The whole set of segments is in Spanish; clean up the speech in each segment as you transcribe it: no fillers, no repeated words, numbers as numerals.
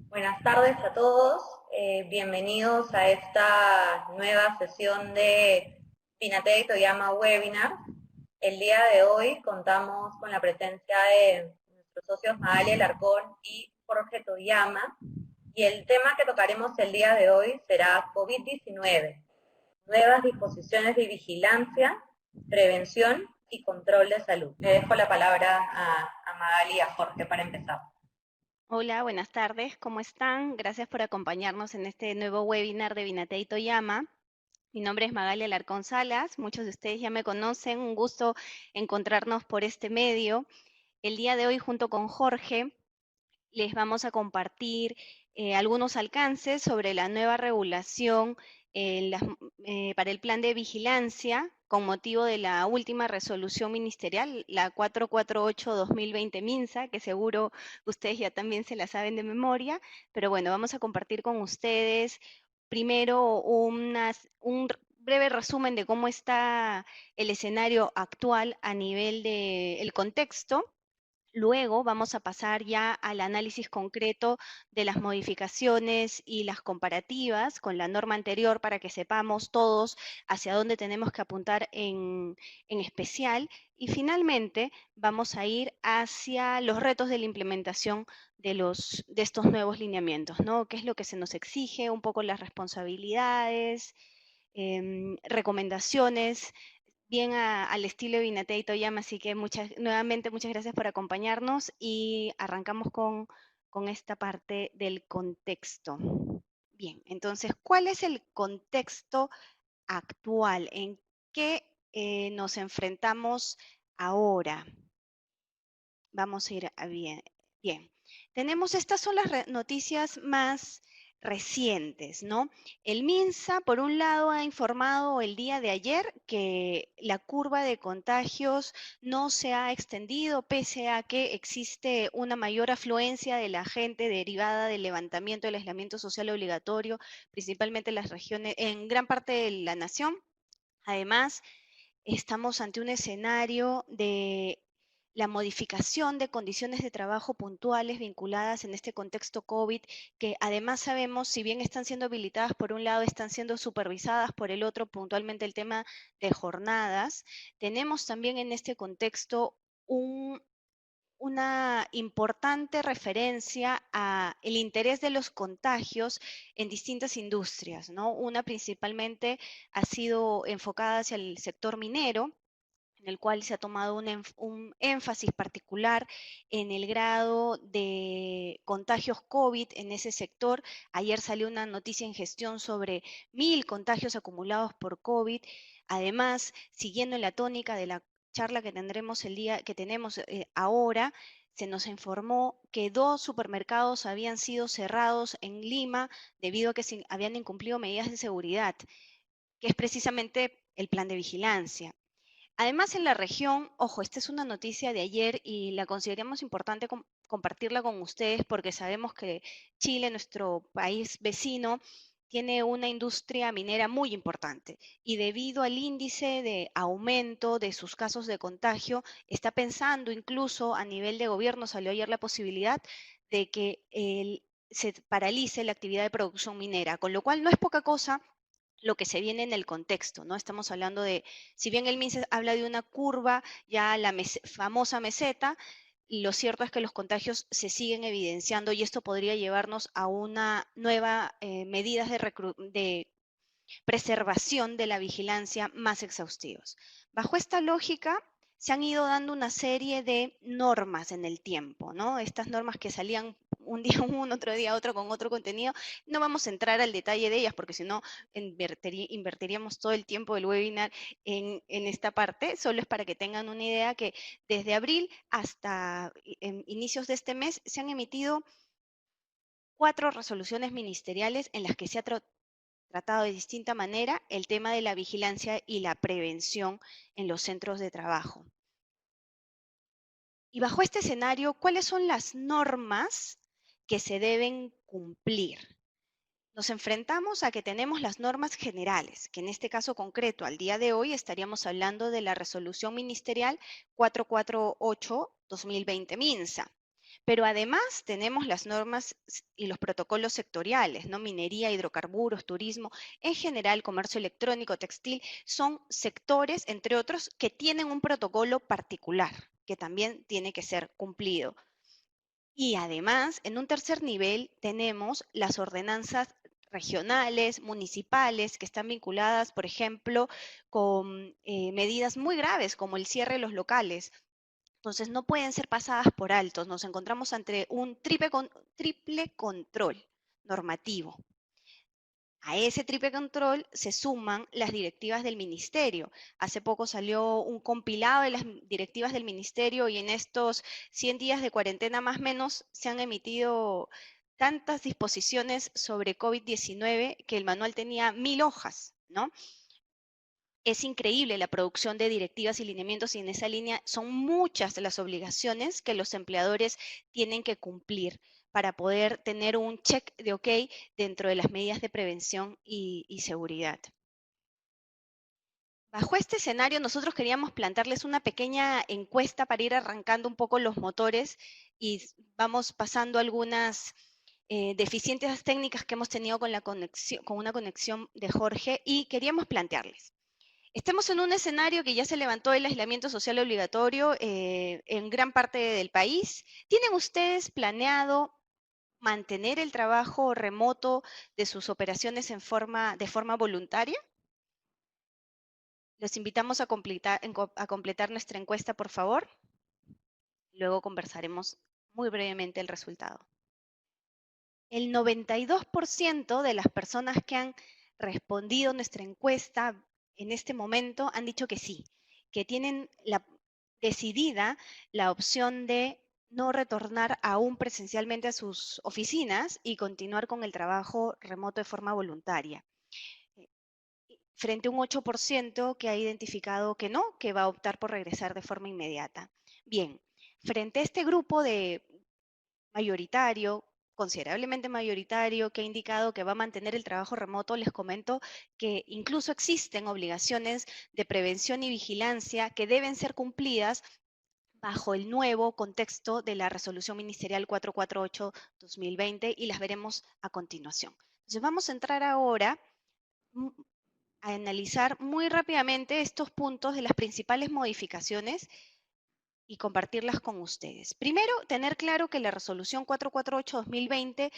Buenas tardes a todos, bienvenidos a esta nueva sesión de Pinatei Toyama Webinar. El día de hoy contamos con la presencia de nuestros socios Magali Alarcón y Jorge Toyama, y el tema que tocaremos el día de hoy será COVID-19, nuevas disposiciones de vigilancia, prevención y control de salud. Le dejo la palabra a Magali y a Jorge para empezar. Hola, buenas tardes, ¿cómo están? Gracias por acompañarnos en este nuevo webinar de Binatei Toyama. Mi nombre es Magali Alarcón Salas, muchos de ustedes ya me conocen, un gusto encontrarnos por este medio. El día de hoy, junto con Jorge, les vamos a compartir algunos alcances sobre la nueva regulación para el plan de vigilancia con motivo de la última resolución ministerial, la 448-2020 MINSA, que seguro ustedes ya también se la saben de memoria, pero bueno, vamos a compartir con ustedes primero un breve resumen de cómo está el escenario actual a nivel del contexto. Luego vamos a pasar ya al análisis concreto de las modificaciones y las comparativas con la norma anterior para que sepamos todos hacia dónde tenemos que apuntar en especial. Y finalmente vamos a ir hacia los retos de la implementación de estos nuevos lineamientos, ¿no? ¿Qué es lo que se nos exige? Un poco las responsabilidades, recomendaciones bien al estilo de Binatei Toyama, así que nuevamente muchas gracias por acompañarnos y arrancamos con esta parte del contexto. Bien, entonces, ¿cuál es el contexto actual? ¿En qué nos enfrentamos ahora? Vamos a ir a bien. Bien, tenemos, estas son las noticias más recientes, ¿no? El MINSA, por un lado, ha informado el día de ayer que la curva de contagios no se ha extendido pese a que existe una mayor afluencia de la gente derivada del levantamiento del aislamiento social obligatorio, principalmente en las regiones, en gran parte de la nación. Además, estamos ante un escenario de la modificación de condiciones de trabajo puntuales vinculadas en este contexto COVID, que además sabemos, si bien están siendo habilitadas por un lado, están siendo supervisadas por el otro, puntualmente el tema de jornadas. Tenemos también en este contexto una importante referencia a el interés de los contagios en distintas industrias, ¿no? Una principalmente ha sido enfocada hacia el sector minero, en el cual se ha tomado un énfasis particular en el grado de contagios COVID en ese sector. Ayer salió una noticia en gestión sobre 1.000 contagios acumulados por COVID. Además, siguiendo la tónica de la charla que tendremos el día que tenemos ahora, se nos informó que 2 supermercados habían sido cerrados en Lima debido a que habían incumplido medidas de seguridad, que es precisamente el plan de vigilancia. Además, en la región, ojo, esta es una noticia de ayer y la consideramos importante compartirla con ustedes porque sabemos que Chile, nuestro país vecino, tiene una industria minera muy importante y debido al índice de aumento de sus casos de contagio, está pensando incluso a nivel de gobierno, salió ayer la posibilidad de que se paralice la actividad de producción minera, con lo cual no es poca cosa lo que se viene en el contexto, ¿no? Estamos hablando de, si bien el MINSA habla de una curva, ya la famosa meseta, lo cierto es que los contagios se siguen evidenciando y esto podría llevarnos a una nueva medidas de preservación de la vigilancia más exhaustivos. Bajo esta lógica, se han ido dando una serie de normas en el tiempo, ¿no? Estas normas que salían un día uno, otro día otro con otro contenido. No vamos a entrar al detalle de ellas porque si no invertiríamos todo el tiempo del webinar en esta parte. Solo es para que tengan una idea que desde abril hasta inicios de este mes se han emitido 4 resoluciones ministeriales en las que se ha tratado de distinta manera el tema de la vigilancia y la prevención en los centros de trabajo. Y bajo este escenario, ¿cuáles son las normas que se deben cumplir? Nos enfrentamos a que tenemos las normas generales, que en este caso concreto, al día de hoy, estaríamos hablando de la resolución ministerial 448-2020 MINSA. Pero además tenemos las normas y los protocolos sectoriales, ¿no? Minería, hidrocarburos, turismo, en general, comercio electrónico, textil, son sectores, entre otros, que tienen un protocolo particular, que también tiene que ser cumplido. Y además, en un tercer nivel, tenemos las ordenanzas regionales, municipales, que están vinculadas, por ejemplo, con medidas muy graves como el cierre de los locales. Entonces, no pueden ser pasadas por alto. Nos encontramos ante un triple control normativo. A ese triple control se suman las directivas del ministerio. Hace poco salió un compilado de las directivas del ministerio y en estos 100 días de cuarentena más o menos se han emitido tantas disposiciones sobre COVID-19 que el manual tenía 1000 hojas, ¿no? Es increíble la producción de directivas y lineamientos y en esa línea son muchas las obligaciones que los empleadores tienen que cumplir para poder tener un check de OK dentro de las medidas de prevención y seguridad. Bajo este escenario, nosotros queríamos plantearles una pequeña encuesta para ir arrancando un poco los motores y vamos pasando algunas deficiencias técnicas que hemos tenido con una conexión de Jorge y queríamos plantearles. Estamos en un escenario que ya se levantó el aislamiento social obligatorio en gran parte del país. ¿Tienen ustedes planeado mantener el trabajo remoto de sus operaciones de forma voluntaria? Los invitamos a completar nuestra encuesta, por favor. Luego conversaremos muy brevemente el resultado. El 92% de las personas que han respondido nuestra encuesta en este momento han dicho que sí, que tienen decidida la opción de no retornar aún presencialmente a sus oficinas y continuar con el trabajo remoto de forma voluntaria. Frente a un 8% que ha identificado que no, que va a optar por regresar de forma inmediata. Bien, frente a este grupo de mayoritario, considerablemente mayoritario, que ha indicado que va a mantener el trabajo remoto, les comento que incluso existen obligaciones de prevención y vigilancia que deben ser cumplidas bajo el nuevo contexto de la Resolución Ministerial 448-2020 y las veremos a continuación. Entonces vamos a entrar ahora a analizar muy rápidamente estos puntos de las principales modificaciones y compartirlas con ustedes. Primero, tener claro que la resolución 448-2020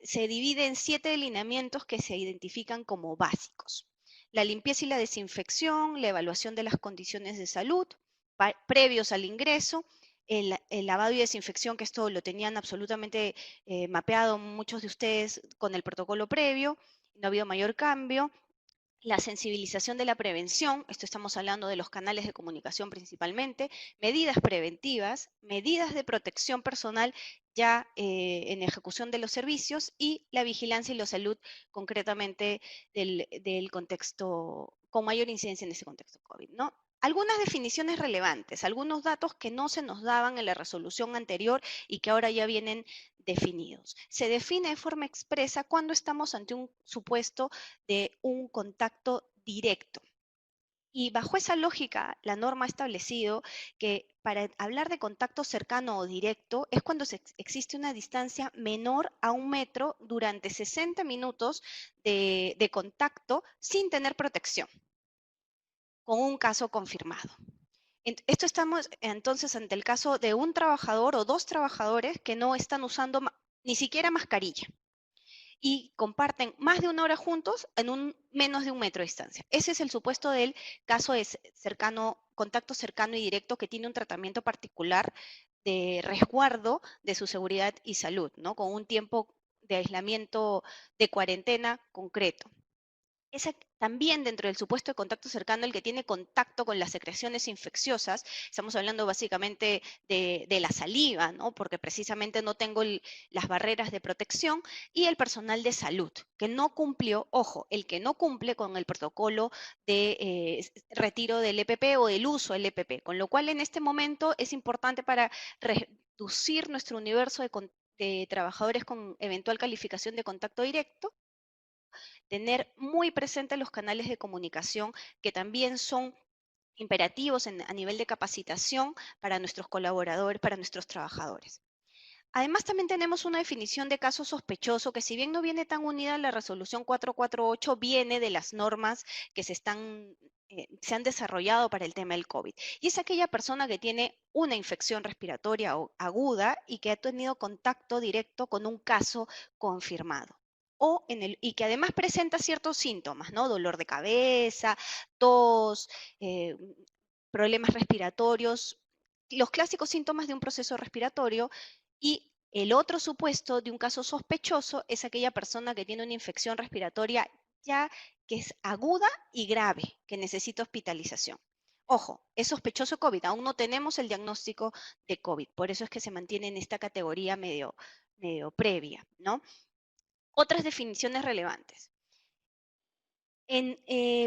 se divide en 7 lineamientos que se identifican como básicos. La limpieza y la desinfección, la evaluación de las condiciones de salud previos al ingreso, el lavado y desinfección, que esto lo tenían absolutamente mapeado muchos de ustedes con el protocolo previo, no ha habido mayor cambio. La sensibilización de la prevención, esto estamos hablando de los canales de comunicación principalmente, medidas preventivas, medidas de protección personal ya en ejecución de los servicios y la vigilancia y la salud concretamente del contexto, con mayor incidencia en ese contexto COVID, ¿no? Algunas definiciones relevantes, algunos datos que no se nos daban en la resolución anterior y que ahora ya vienen definidos. Se define de forma expresa cuando estamos ante un supuesto de un contacto directo. Y bajo esa lógica, la norma ha establecido que para hablar de contacto cercano o directo es cuando existe una distancia menor a 1 metro durante 60 minutos de contacto sin tener protección, con un caso confirmado. Esto estamos entonces ante el caso de un trabajador o dos trabajadores que no están usando ni siquiera mascarilla y comparten más de 1 hora juntos en menos de 1 metro de distancia. Ese es el supuesto del caso de contacto cercano y directo que tiene un tratamiento particular de resguardo de su seguridad y salud, ¿no? Con un tiempo de aislamiento de cuarentena concreto. También dentro del supuesto de contacto cercano, el que tiene contacto con las secreciones infecciosas, estamos hablando básicamente de la saliva, ¿no? Porque precisamente no tengo las barreras de protección, y el personal de salud, que no cumplió, ojo, el que no cumple con el protocolo de retiro del EPP o del uso del EPP, con lo cual en este momento es importante para reducir nuestro universo de trabajadores con eventual calificación de contacto directo, tener muy presentes los canales de comunicación que también son imperativos a nivel de capacitación para nuestros colaboradores, para nuestros trabajadores. Además, también tenemos una definición de caso sospechoso que si bien no viene tan unida a la resolución 448, viene de las normas que se han desarrollado para el tema del COVID. Y es aquella persona que tiene una infección respiratoria aguda y que ha tenido contacto directo con un caso confirmado. Y que además presenta ciertos síntomas, ¿no? Dolor de cabeza, tos, eh, problemas respiratorios, los clásicos síntomas de un proceso respiratorio. Y el otro supuesto de un caso sospechoso es aquella persona que tiene una infección respiratoria ya que es aguda y grave, que necesita hospitalización. Ojo, es sospechoso COVID, aún no tenemos el diagnóstico de COVID, por eso es que se mantiene en esta categoría medio previa, ¿no? Otras definiciones relevantes.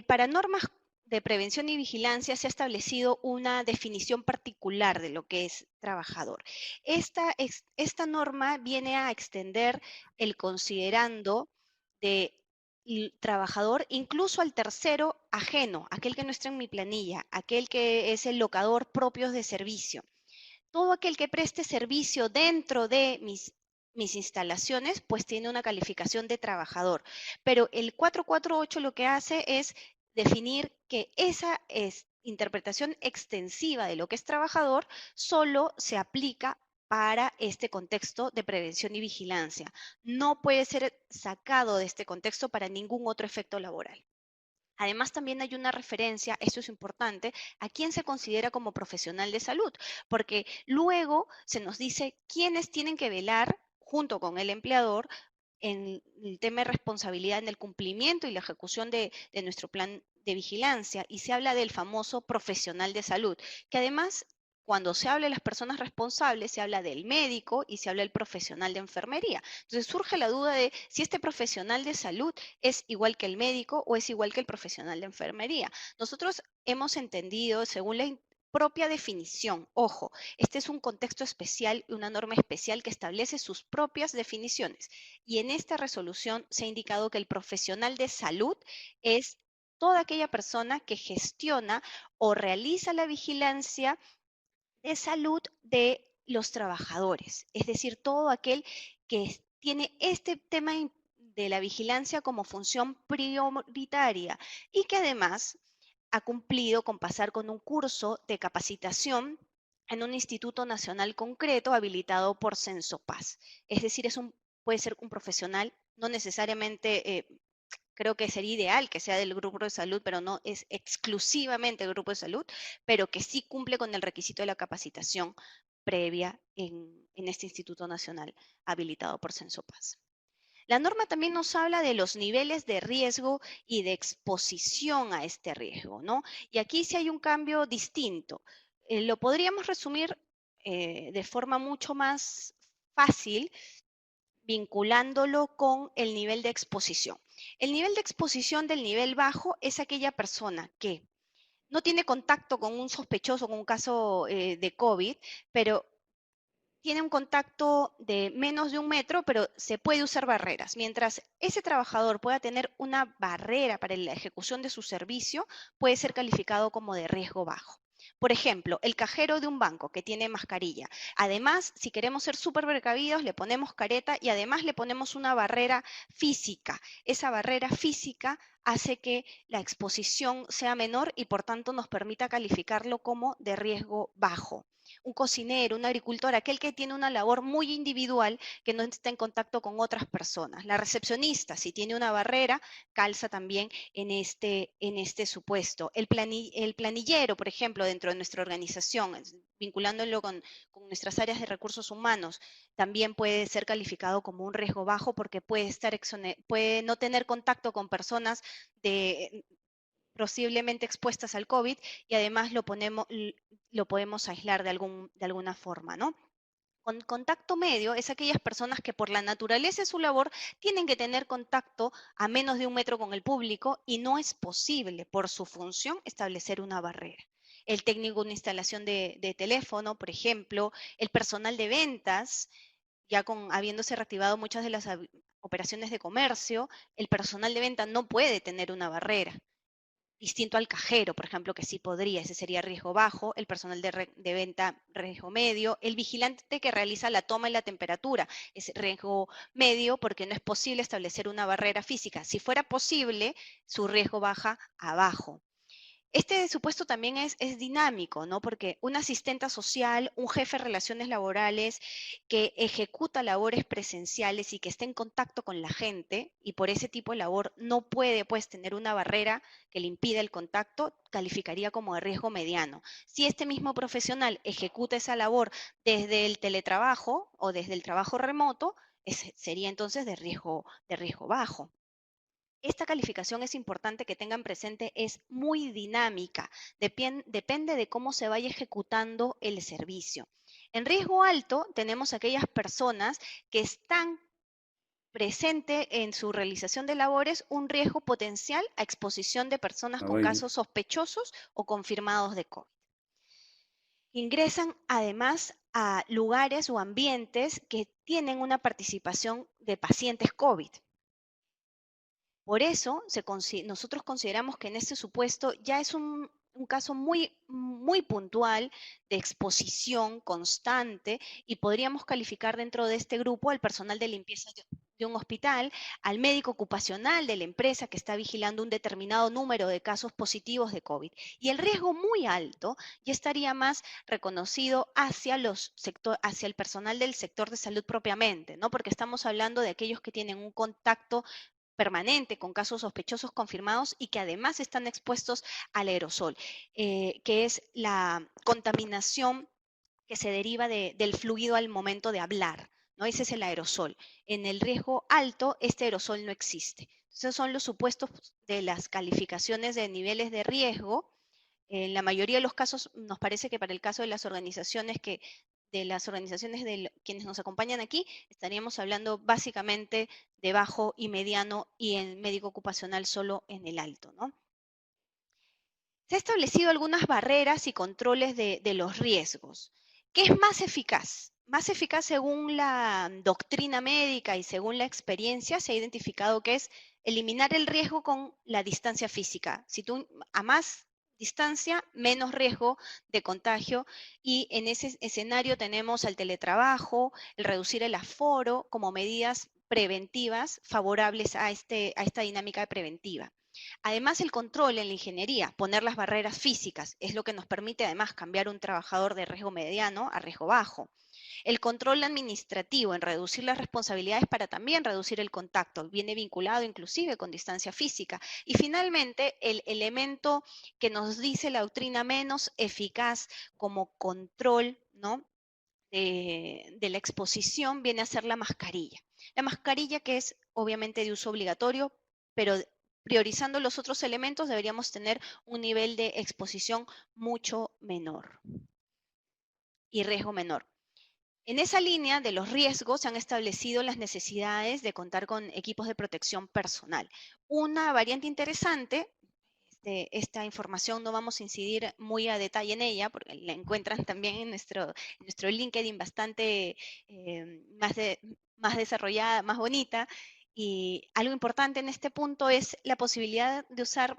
Para normas de prevención y vigilancia se ha establecido una definición particular de lo que es trabajador. Esta norma viene a extender el considerando de trabajador incluso al tercero ajeno, aquel que no está en mi planilla, aquel que es el locador propio de servicio. Todo aquel que preste servicio dentro de mis instalaciones, pues tiene una calificación de trabajador. Pero el 448 lo que hace es definir que esa interpretación extensiva de lo que es trabajador solo se aplica para este contexto de prevención y vigilancia. No puede ser sacado de este contexto para ningún otro efecto laboral. Además, también hay una referencia, esto es importante, a quién se considera como profesional de salud, porque luego se nos dice quiénes tienen que velar junto con el empleador en el tema de responsabilidad en el cumplimiento y la ejecución de nuestro plan de vigilancia, y se habla del famoso profesional de salud, que además, cuando se habla de las personas responsables, se habla del médico y se habla del profesional de enfermería. Entonces surge la duda de si este profesional de salud es igual que el médico o es igual que el profesional de enfermería. Nosotros hemos entendido, según la propia definición, ojo, este es un contexto especial y una norma especial que establece sus propias definiciones. Y en esta resolución se ha indicado que el profesional de salud es toda aquella persona que gestiona o realiza la vigilancia de salud de los trabajadores, es decir, todo aquel que tiene este tema de la vigilancia como función prioritaria y que además ha cumplido con pasar con un curso de capacitación en un instituto nacional concreto habilitado por Censopaz. Es decir, puede ser un profesional, no necesariamente creo que sería ideal que sea del grupo de salud, pero no es exclusivamente el grupo de salud, pero que sí cumple con el requisito de la capacitación previa en este Instituto Nacional habilitado por Censopaz. La norma también nos habla de los niveles de riesgo y de exposición a este riesgo, ¿no? Y aquí sí hay un cambio distinto. Lo podríamos resumir de forma mucho más fácil vinculándolo con el nivel de exposición. El nivel de exposición del nivel bajo es aquella persona que no tiene contacto con un sospechoso, con un caso de COVID, pero tiene un contacto de menos de 1 metro, pero se puede usar barreras. Mientras ese trabajador pueda tener una barrera para la ejecución de su servicio, puede ser calificado como de riesgo bajo. Por ejemplo, el cajero de un banco que tiene mascarilla. Además, si queremos ser súper precavidos, le ponemos careta y además le ponemos una barrera física. Esa barrera física hace que la exposición sea menor y por tanto nos permita calificarlo como de riesgo bajo. Un cocinero, un agricultor, aquel que tiene una labor muy individual que no está en contacto con otras personas. La recepcionista, si tiene una barrera, calza también en este supuesto. El planillero, por ejemplo, dentro de nuestra organización, vinculándolo con nuestras áreas de recursos humanos, también puede ser calificado como un riesgo bajo porque puede no tener contacto con personas posiblemente expuestas al COVID y además lo podemos aislar de alguna forma, ¿no? Con contacto medio es aquellas personas que por la naturaleza de su labor tienen que tener contacto a menos de 1 metro con el público y no es posible por su función establecer una barrera. El técnico de una instalación de teléfono, por ejemplo, el personal de ventas, ya habiéndose reactivado muchas de las operaciones de comercio, el personal de venta no puede tener una barrera. distinto al cajero, por ejemplo, que sí podría, ese sería riesgo bajo, el personal de venta riesgo medio, el vigilante que realiza la toma y la temperatura es riesgo medio porque no es posible establecer una barrera física. Si fuera posible, su riesgo baja a bajo. Este supuesto también es dinámico, ¿no? Porque un asistente social, un jefe de relaciones laborales que ejecuta labores presenciales y que esté en contacto con la gente y por ese tipo de labor no puede pues tener una barrera que le impida el contacto, calificaría como de riesgo mediano. Si este mismo profesional ejecuta esa labor desde el teletrabajo o desde el trabajo remoto, sería entonces de riesgo bajo. Esta calificación es importante que tengan presente, es muy dinámica, depende de cómo se vaya ejecutando el servicio. En riesgo alto tenemos aquellas personas que están presentes en su realización de labores un riesgo potencial a exposición de personas con Oye, casos sospechosos o confirmados de COVID. Ingresan además a lugares o ambientes que tienen una participación de pacientes COVID. Por eso nosotros consideramos que en este supuesto ya es un caso muy puntual de exposición constante y podríamos calificar dentro de este grupo al personal de limpieza de un hospital, al médico ocupacional de la empresa que está vigilando un determinado número de casos positivos de COVID. Y el riesgo muy alto ya estaría más reconocido hacia el personal del sector de salud propiamente, ¿no? Porque estamos hablando de aquellos que tienen un contacto permanente con casos sospechosos confirmados y que además están expuestos al aerosol, que es la contaminación que se deriva del fluido al momento de hablar, ¿no? Ese es el aerosol. En el riesgo alto, este aerosol no existe. Esos son los supuestos de las calificaciones de niveles de riesgo. En la mayoría de los casos, nos parece que para el caso de las organizaciones quienes nos acompañan aquí, estaríamos hablando básicamente de bajo y mediano y en médico ocupacional solo en el alto, ¿no? Se han establecido algunas barreras y controles de los riesgos. ¿Qué es más eficaz? Más eficaz según la doctrina médica y según la experiencia se ha identificado que es eliminar el riesgo con la distancia física. Si tú a más distancia, menos riesgo de contagio y en ese escenario tenemos el teletrabajo, el reducir el aforo como medidas preventivas favorables a esta dinámica preventiva. Además, el control en la ingeniería, poner las barreras físicas, es lo que nos permite además cambiar un trabajador de riesgo mediano a riesgo bajo. El control administrativo en reducir las responsabilidades para también reducir el contacto, viene vinculado inclusive con distancia física. Y finalmente, el elemento que nos dice la doctrina menos eficaz como control, ¿no? de la exposición viene a ser la mascarilla. La mascarilla que es obviamente de uso obligatorio, pero priorizando los otros elementos deberíamos tener un nivel de exposición mucho menor y riesgo menor. En esa línea de los riesgos se han establecido las necesidades de contar con equipos de protección personal. Una variante interesante, esta información no vamos a incidir muy a detalle en ella, porque la encuentran también en nuestro LinkedIn bastante más desarrollada, más bonita. Y algo importante en este punto es la posibilidad de usar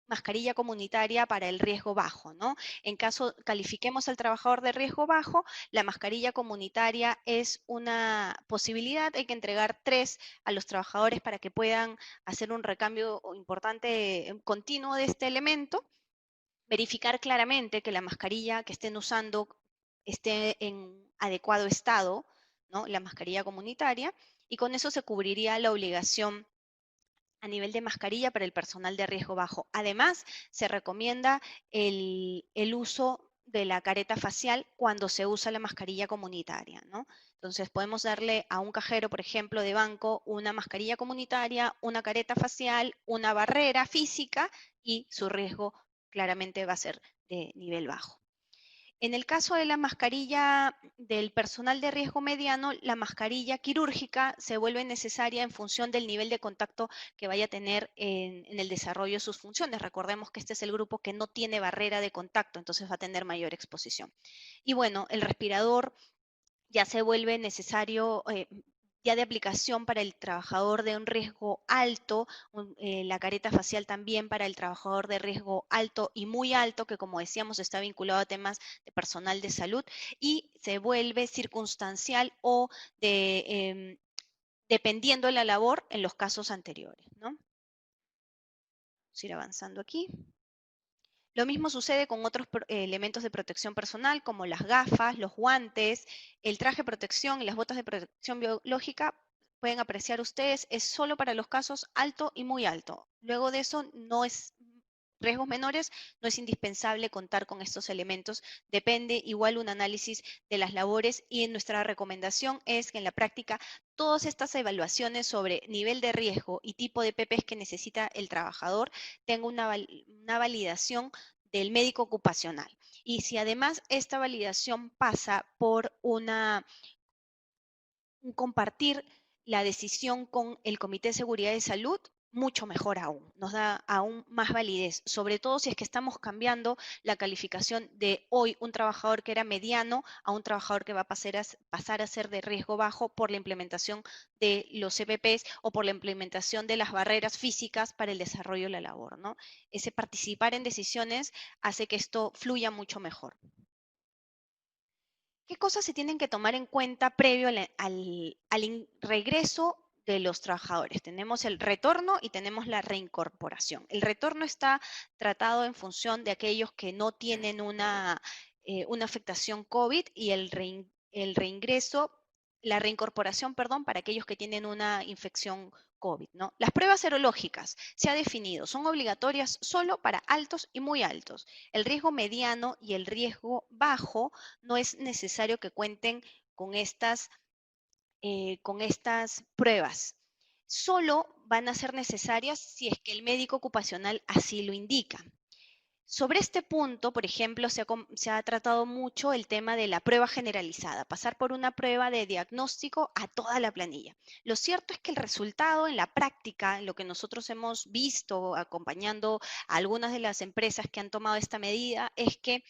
mascarilla comunitaria para el riesgo bajo, ¿no? En caso califiquemos al trabajador de riesgo bajo, la mascarilla comunitaria es una posibilidad, hay que entregar 3 a los trabajadores para que puedan hacer un recambio importante, continuo de este elemento, verificar claramente que la mascarilla que estén usando esté en adecuado estado, ¿no? La mascarilla comunitaria, y con eso se cubriría la obligación a nivel de mascarilla para el personal de riesgo bajo. Además, se recomienda el uso de la careta facial cuando se usa la mascarilla comunitaria, ¿no? Entonces, podemos darle a un cajero, por ejemplo, de banco, una mascarilla comunitaria, una careta facial, una barrera física y su riesgo claramente va a ser de nivel bajo. En el caso de la mascarilla del personal de riesgo mediano, la mascarilla quirúrgica se vuelve necesaria en función del nivel de contacto que vaya a tener en el desarrollo de sus funciones. Recordemos que este es el grupo que no tiene barrera de contacto, entonces va a tener mayor exposición. Y bueno, el respirador ya se vuelve necesario ya de aplicación para el trabajador de un riesgo alto, la careta facial también para el trabajador de riesgo alto y muy alto, que como decíamos está vinculado a temas de personal de salud, y se vuelve circunstancial o dependiendo de la labor en los casos anteriores, ¿no? Vamos a ir avanzando aquí. Lo mismo sucede con otros elementos de protección personal, como las gafas, los guantes, el traje de protección y las botas de protección biológica. Pueden apreciar ustedes, es solo para los casos alto y muy alto. Luego de eso, no es riesgos menores, no es indispensable contar con estos elementos. Depende igual un análisis de las labores y nuestra recomendación es que en la práctica todas estas evaluaciones sobre nivel de riesgo y tipo de PPs que necesita el trabajador tenga una validación del médico ocupacional. Y si además esta validación pasa por un compartir la decisión con el Comité de Seguridad de Salud, mucho mejor aún, nos da aún más validez, sobre todo si es que estamos cambiando la calificación de hoy un trabajador que era mediano a un trabajador que va a pasar a ser de riesgo bajo por la implementación de los CPPs o por la implementación de las barreras físicas para el desarrollo de la labor, ¿no? Ese participar en decisiones hace que esto fluya mucho mejor. ¿Qué cosas se tienen que tomar en cuenta previo al regreso de los trabajadores? Tenemos el retorno y tenemos la reincorporación. El retorno está tratado en función de aquellos que no tienen una afectación COVID y el reingreso, la reincorporación, perdón, para aquellos que tienen una infección COVID, ¿no? Las pruebas serológicas se ha definido, son obligatorias solo para altos y muy altos. El riesgo mediano y el riesgo bajo no es necesario que cuenten con estas pruebas. Solo van a ser necesarias si es que el médico ocupacional así lo indica. Sobre este punto, por ejemplo, se ha tratado mucho el tema de la prueba generalizada, pasar por una prueba de diagnóstico a toda la planilla. Lo cierto es que el resultado en la práctica, lo que nosotros hemos visto acompañando a algunas de las empresas que han tomado esta medida, es que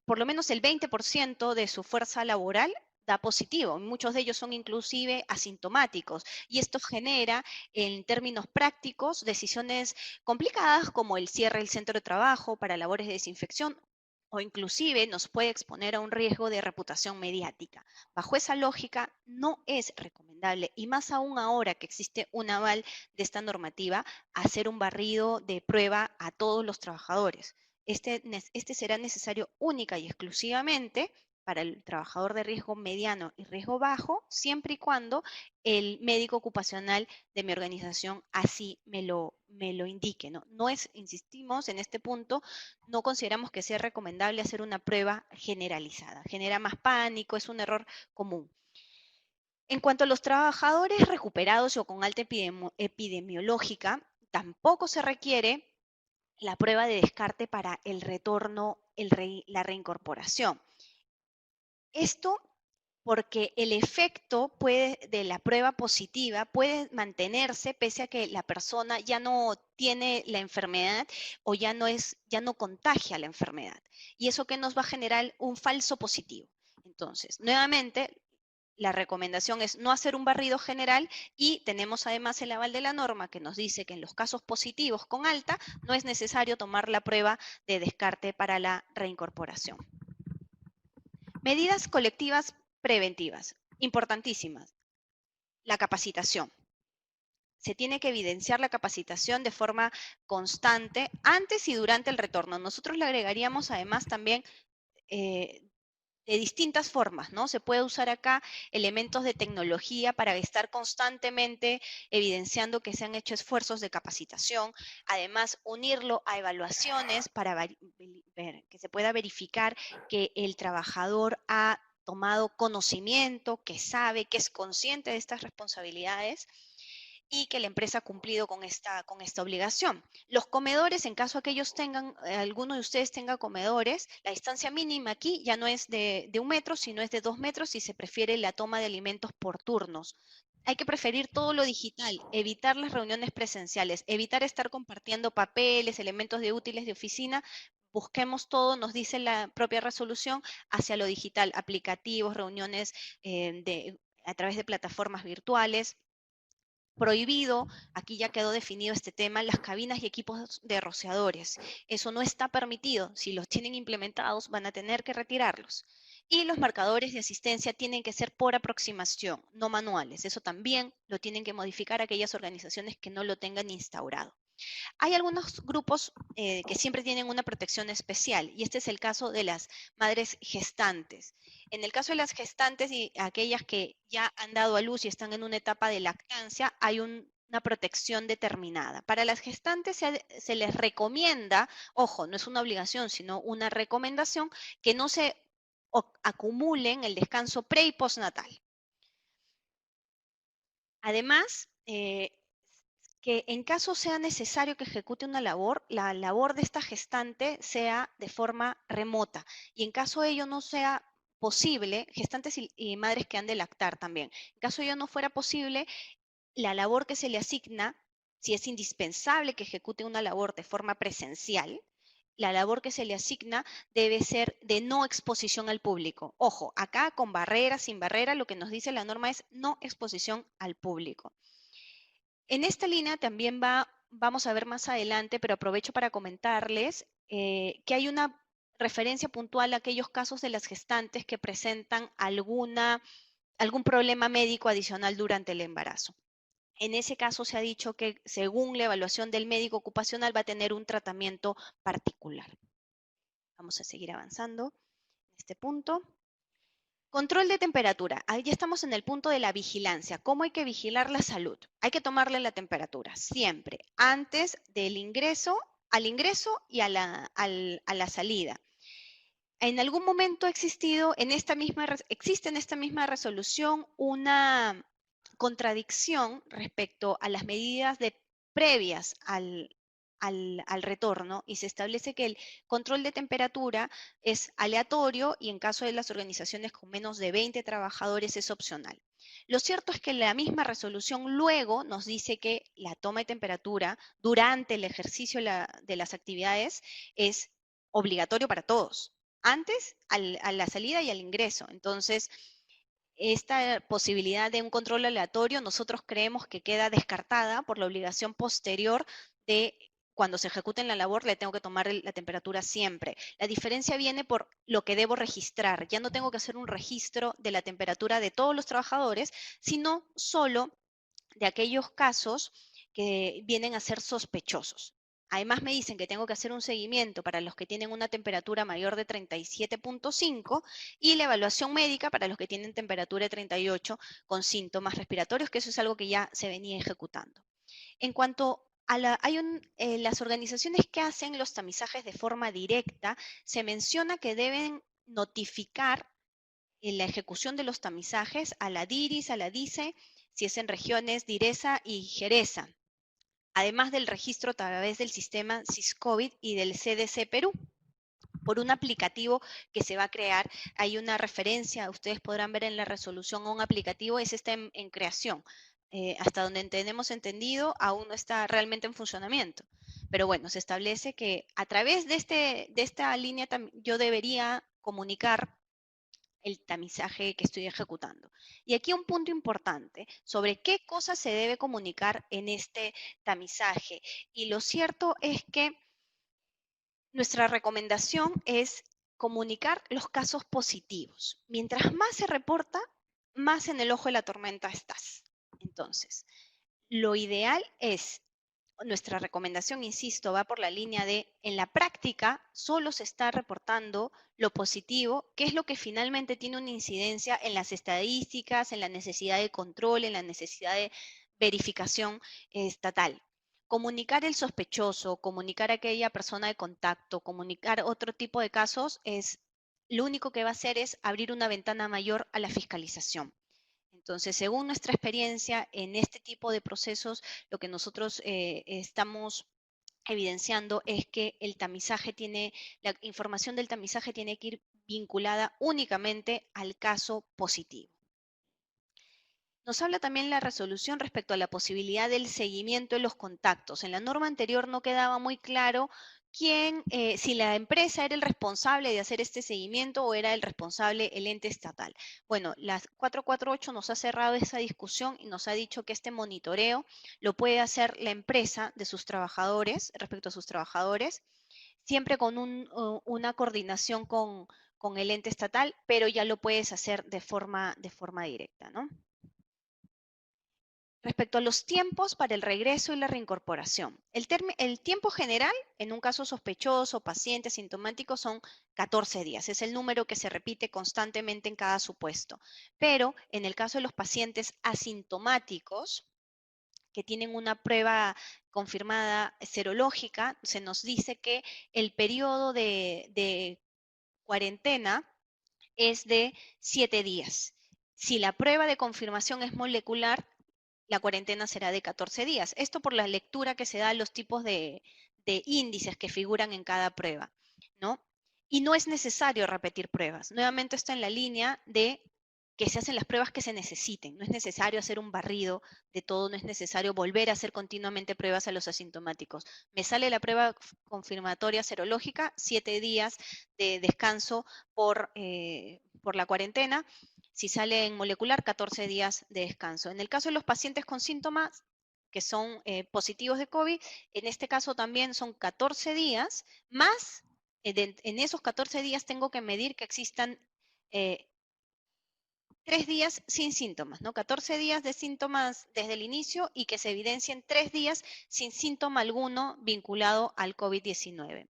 por lo menos el 20% de su fuerza laboral da positivo. Muchos de ellos son inclusive asintomáticos y esto genera en términos prácticos decisiones complicadas como el cierre del centro de trabajo para labores de desinfección o inclusive nos puede exponer a un riesgo de reputación mediática. Bajo esa lógica, no es recomendable, y más aún ahora que existe un aval de esta normativa, hacer un barrido de prueba a todos los trabajadores. Este será necesario única y exclusivamente para el trabajador de riesgo mediano y riesgo bajo, siempre y cuando el médico ocupacional de mi organización así me lo indique, ¿no? No es, insistimos en este punto, no consideramos que sea recomendable hacer una prueba generalizada. Genera más pánico, es un error común. En cuanto a los trabajadores recuperados o con alta epidemiológica, tampoco se requiere la prueba de descarte para el retorno, la reincorporación. Esto porque el efecto de la prueba positiva puede mantenerse pese a que la persona ya no tiene la enfermedad o ya no contagia la enfermedad. Y eso que nos va a generar un falso positivo. Entonces, nuevamente, la recomendación es no hacer un barrido general y tenemos además el aval de la norma que nos dice que en los casos positivos con alta no es necesario tomar la prueba de descarte para la reincorporación. Medidas colectivas preventivas, importantísimas. La capacitación. Se tiene que evidenciar la capacitación de forma constante antes y durante el retorno. Nosotros le agregaríamos además también de distintas formas, ¿no? Se puede usar acá elementos de tecnología para estar constantemente evidenciando que se han hecho esfuerzos de capacitación, además unirlo a evaluaciones para ver que se pueda verificar que el trabajador ha tomado conocimiento, que sabe, que es consciente de estas responsabilidades y que la empresa ha cumplido con esta obligación. Los comedores, en caso aquellos tengan, alguno de ustedes tenga comedores, la distancia mínima aquí ya no es de 1 metro, sino es de 2 metros y se prefiere la toma de alimentos por turnos. Hay que preferir todo lo digital, evitar las reuniones presenciales, evitar estar compartiendo papeles, elementos de útiles de oficina. Busquemos todo, nos dice la propia resolución, hacia lo digital, aplicativos, reuniones a través de plataformas virtuales. Prohibido, aquí ya quedó definido este tema, las cabinas y equipos de rociadores. Eso no está permitido. Si los tienen implementados, van a tener que retirarlos. Y los marcadores de asistencia tienen que ser por aproximación, no manuales. Eso también lo tienen que modificar aquellas organizaciones que no lo tengan instaurado. Hay algunos grupos que siempre tienen una protección especial y este es el caso de las madres gestantes. En el caso de las gestantes y aquellas que ya han dado a luz y están en una etapa de lactancia, hay una protección determinada. Para las gestantes se les recomienda, ojo, no es una obligación, sino una recomendación, que no se acumulen el descanso pre y postnatal. Además, que en caso sea necesario que ejecute una labor, la labor de esta gestante sea de forma remota. Y en caso ello no sea posible, gestantes y madres que han de lactar también, en caso ello no fuera posible, la labor que se le asigna, si es indispensable que ejecute una labor de forma presencial, la labor que se le asigna debe ser de no exposición al público. Ojo, acá con barrera, sin barrera, lo que nos dice la norma es no exposición al público. En esta línea también vamos a ver más adelante, pero aprovecho para comentarles que hay una referencia puntual a aquellos casos de las gestantes que presentan algún problema médico adicional durante el embarazo. En ese caso se ha dicho que según la evaluación del médico ocupacional va a tener un tratamiento particular. Vamos a seguir avanzando en este punto. Control de temperatura. Ahí ya estamos en el punto de la vigilancia. ¿Cómo hay que vigilar la salud? Hay que tomarle la temperatura siempre, antes del ingreso, al ingreso y a la salida. En algún momento existe en esta misma resolución una contradicción respecto a las medidas previas al retorno y se establece que el control de temperatura es aleatorio y en caso de las organizaciones con menos de 20 trabajadores es opcional. Lo cierto es que la misma resolución luego nos dice que la toma de temperatura durante el ejercicio de las actividades es obligatorio para todos, antes, a la salida y al ingreso. Entonces, esta posibilidad de un control aleatorio nosotros creemos que queda descartada por la obligación posterior de cuando se ejecute en la labor le tengo que tomar la temperatura siempre. La diferencia viene por lo que debo registrar. Ya no tengo que hacer un registro de la temperatura de todos los trabajadores, sino solo de aquellos casos que vienen a ser sospechosos. Además me dicen que tengo que hacer un seguimiento para los que tienen una temperatura mayor de 37.5 y la evaluación médica para los que tienen temperatura de 38 con síntomas respiratorios, que eso es algo que ya se venía ejecutando. En cuanto a las organizaciones que hacen los tamizajes de forma directa, se menciona que deben notificar en la ejecución de los tamizajes a la DIRIS, a la DICE, si es en regiones DIRESA y JERESA, además del registro a través del sistema SISCOVID y del CDC Perú. Por un aplicativo que se va a crear, hay una referencia, ustedes podrán ver en la resolución a un aplicativo, ese está en creación. Hasta donde tenemos entendido, aún no está realmente en funcionamiento. Pero bueno, se establece que a través de esta línea yo debería comunicar el tamizaje que estoy ejecutando. Y aquí un punto importante sobre qué cosas se debe comunicar en este tamizaje. Y lo cierto es que nuestra recomendación es comunicar los casos positivos. Mientras más se reporta, más en el ojo de la tormenta estás. Entonces, lo ideal es nuestra recomendación, insisto, va por la línea de, en la práctica, solo se está reportando lo positivo, que es lo que finalmente tiene una incidencia en las estadísticas, en la necesidad de control, en la necesidad de verificación estatal. Comunicar el sospechoso, comunicar a aquella persona de contacto, comunicar otro tipo de casos, lo único que va a hacer es abrir una ventana mayor a la fiscalización. Entonces, según nuestra experiencia en este tipo de procesos, lo que nosotros estamos evidenciando es que la información del tamizaje tiene que ir vinculada únicamente al caso positivo. Nos habla también la resolución respecto a la posibilidad del seguimiento de los contactos. En la norma anterior no quedaba muy claro si la empresa era el responsable de hacer este seguimiento o era el responsable el ente estatal. Bueno, la 448 nos ha cerrado esa discusión y nos ha dicho que este monitoreo lo puede hacer la empresa de sus trabajadores, respecto a sus trabajadores, siempre con una coordinación con el ente estatal, pero ya lo puedes hacer de forma directa, ¿no? Respecto a los tiempos para el regreso y la reincorporación. El tiempo general, en un caso sospechoso, paciente asintomático, son 14 días. Es el número que se repite constantemente en cada supuesto. Pero en el caso de los pacientes asintomáticos, que tienen una prueba confirmada serológica, se nos dice que el periodo de cuarentena es de 7 días. Si la prueba de confirmación es molecular, la cuarentena será de 14 días. Esto por la lectura que se da a los tipos de índices que figuran en cada prueba, ¿no? Y no es necesario repetir pruebas. Nuevamente está en la línea de que se hacen las pruebas que se necesiten. No es necesario hacer un barrido de todo, no es necesario volver a hacer continuamente pruebas a los asintomáticos. Me sale la prueba confirmatoria serológica, 7 días de descanso por la cuarentena. Si sale en molecular, 14 días de descanso. En el caso de los pacientes con síntomas que son positivos de COVID, en este caso también son 14 días, más en esos 14 días tengo que medir que existan 3 días sin síntomas, ¿no? 14 días de síntomas desde el inicio y que se evidencien 3 días sin síntoma alguno vinculado al COVID-19.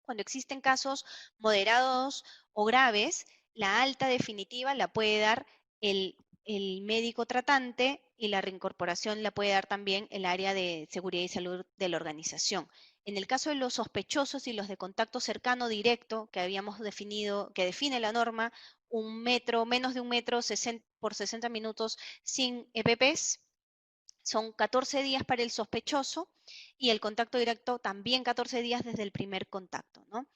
Cuando existen casos moderados o graves, la alta definitiva la puede dar el médico tratante y la reincorporación la puede dar también el área de seguridad y salud de la organización. En el caso de los sospechosos y los de contacto cercano directo que habíamos definido, que define la norma, un metro, menos de un metro por 60 minutos sin EPPs, son 14 días para el sospechoso y el contacto directo también 14 días desde el primer contacto, ¿no?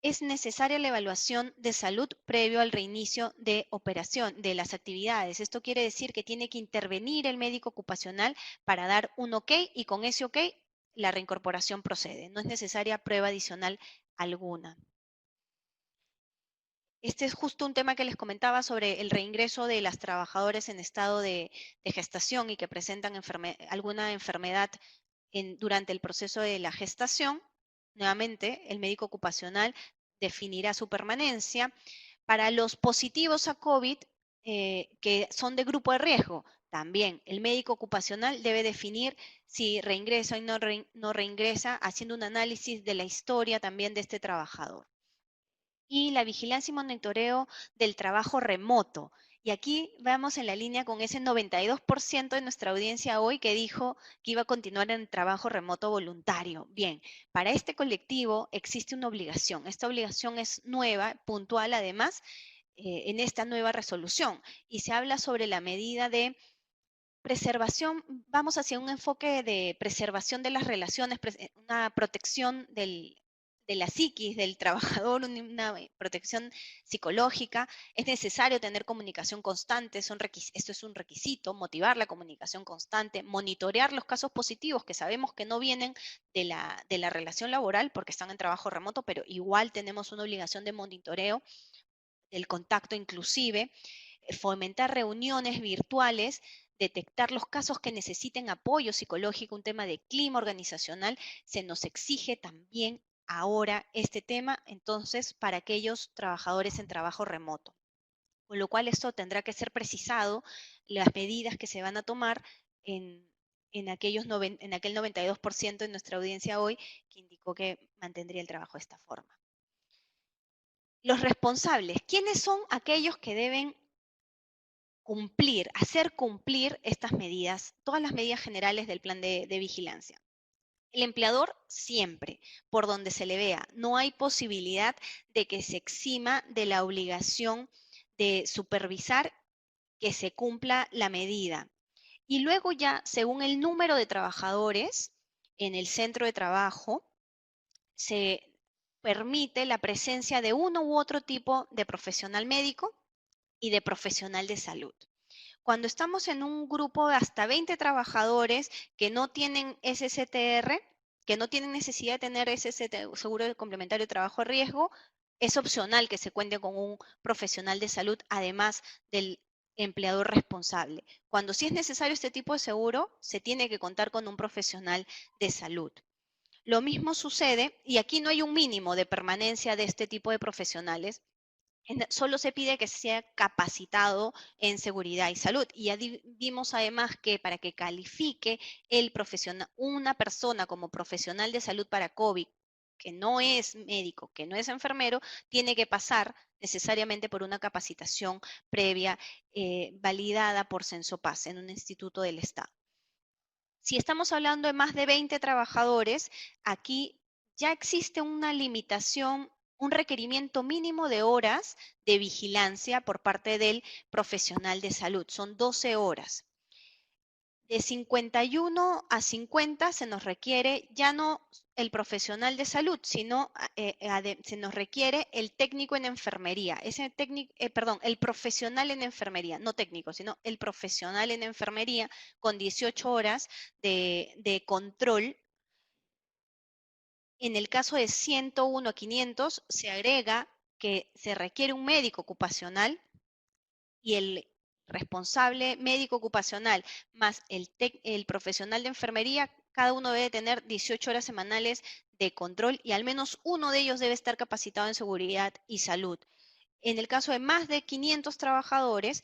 Es necesaria la evaluación de salud previo al reinicio de operación de las actividades. Esto quiere decir que tiene que intervenir el médico ocupacional para dar un ok y con ese ok la reincorporación procede. No es necesaria prueba adicional alguna. Este es justo un tema que les comentaba sobre el reingreso de las trabajadoras en estado de gestación y que presentan alguna enfermedad durante el proceso de la gestación. Nuevamente, el médico ocupacional definirá su permanencia. Para los positivos a COVID, que son de grupo de riesgo, también el médico ocupacional debe definir si reingresa o no reingresa, haciendo un análisis de la historia también de este trabajador. Y la vigilancia y monitoreo del trabajo remoto. Y aquí vamos en la línea con ese 92% de nuestra audiencia hoy que dijo que iba a continuar en trabajo remoto voluntario. Bien, para este colectivo existe una obligación. Esta obligación es nueva, puntual además, en esta nueva resolución. Y se habla sobre la medida de preservación, vamos hacia un enfoque de preservación de las relaciones, una protección de la psiquis del trabajador, una protección psicológica. Es necesario tener comunicación constante, esto es un requisito, motivar la comunicación constante, monitorear los casos positivos que sabemos que no vienen de la relación laboral porque están en trabajo remoto, pero igual tenemos una obligación de monitoreo del contacto inclusive, fomentar reuniones virtuales, detectar los casos que necesiten apoyo psicológico, un tema de clima organizacional, se nos exige también ahora este tema, entonces, para aquellos trabajadores en trabajo remoto. Con lo cual esto tendrá que ser precisado, las medidas que se van a tomar en aquel 92% de nuestra audiencia hoy que indicó que mantendría el trabajo de esta forma. Los responsables, ¿quiénes son aquellos que deben cumplir, hacer cumplir estas medidas, todas las medidas generales del plan de vigilancia? El empleador siempre, por donde se le vea, no hay posibilidad de que se exima de la obligación de supervisar que se cumpla la medida. Y luego ya, según el número de trabajadores en el centro de trabajo, se permite la presencia de uno u otro tipo de profesional médico y de profesional de salud. Cuando estamos en un grupo de hasta 20 trabajadores que no tienen SSTR, que no tienen necesidad de tener ese seguro de complementario de trabajo a riesgo, es opcional que se cuente con un profesional de salud, además del empleador responsable. Cuando sí es necesario este tipo de seguro, se tiene que contar con un profesional de salud. Lo mismo sucede, y aquí no hay un mínimo de permanencia de este tipo de profesionales, solo se pide que sea capacitado en seguridad y salud. Y ya vimos además que para que califique una persona como profesional de salud para COVID, que no es médico, que no es enfermero, tiene que pasar necesariamente por una capacitación previa validada por Censopaz en un instituto del Estado. Si estamos hablando de más de 20 trabajadores, aquí ya existe una limitación, un requerimiento mínimo de horas de vigilancia por parte del profesional de salud. Son 12 horas. De 51 a 50 se nos requiere ya no el profesional de salud, sino se nos requiere el técnico en enfermería. El profesional en enfermería, no técnico, sino el profesional en enfermería con 18 horas de control. En el caso de 101 a 500 se agrega que se requiere un médico ocupacional y el responsable médico ocupacional más el profesional de enfermería, cada uno debe tener 18 horas semanales de control y al menos uno de ellos debe estar capacitado en seguridad y salud. En el caso de más de 500 trabajadores,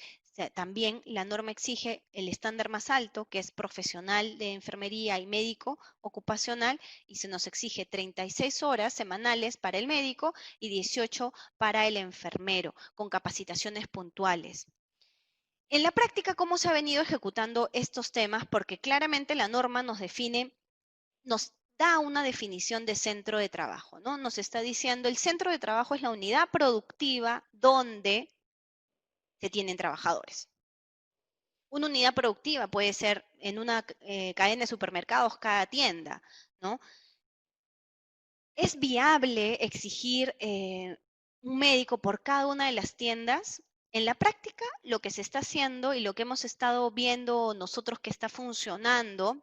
también la norma exige el estándar más alto, que es profesional de enfermería y médico ocupacional, y se nos exige 36 horas semanales para el médico y 18 para el enfermero, con capacitaciones puntuales. En la práctica, ¿cómo se ha venido ejecutando estos temas? Porque claramente la norma nos define, nos da una definición de centro de trabajo, ¿no? Nos está diciendo el centro de trabajo es la unidad productiva donde se tienen trabajadores. Una unidad productiva puede ser en una cadena de supermercados cada tienda, ¿no? ¿Es viable exigir un médico por cada una de las tiendas? En la práctica, lo que se está haciendo y lo que hemos estado viendo nosotros que está funcionando,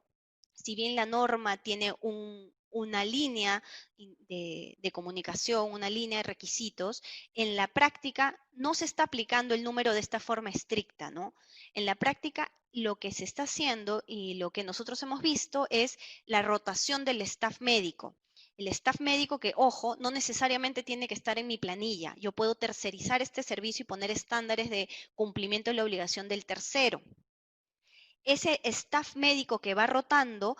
si bien la norma tiene una línea de comunicación, una línea de requisitos, en la práctica no se está aplicando el número de esta forma estricta, ¿no? En la práctica, lo que se está haciendo y lo que nosotros hemos visto es la rotación del staff médico. El staff médico que, ojo, no necesariamente tiene que estar en mi planilla. Yo puedo tercerizar este servicio y poner estándares de cumplimiento de la obligación del tercero. Ese staff médico que va rotando,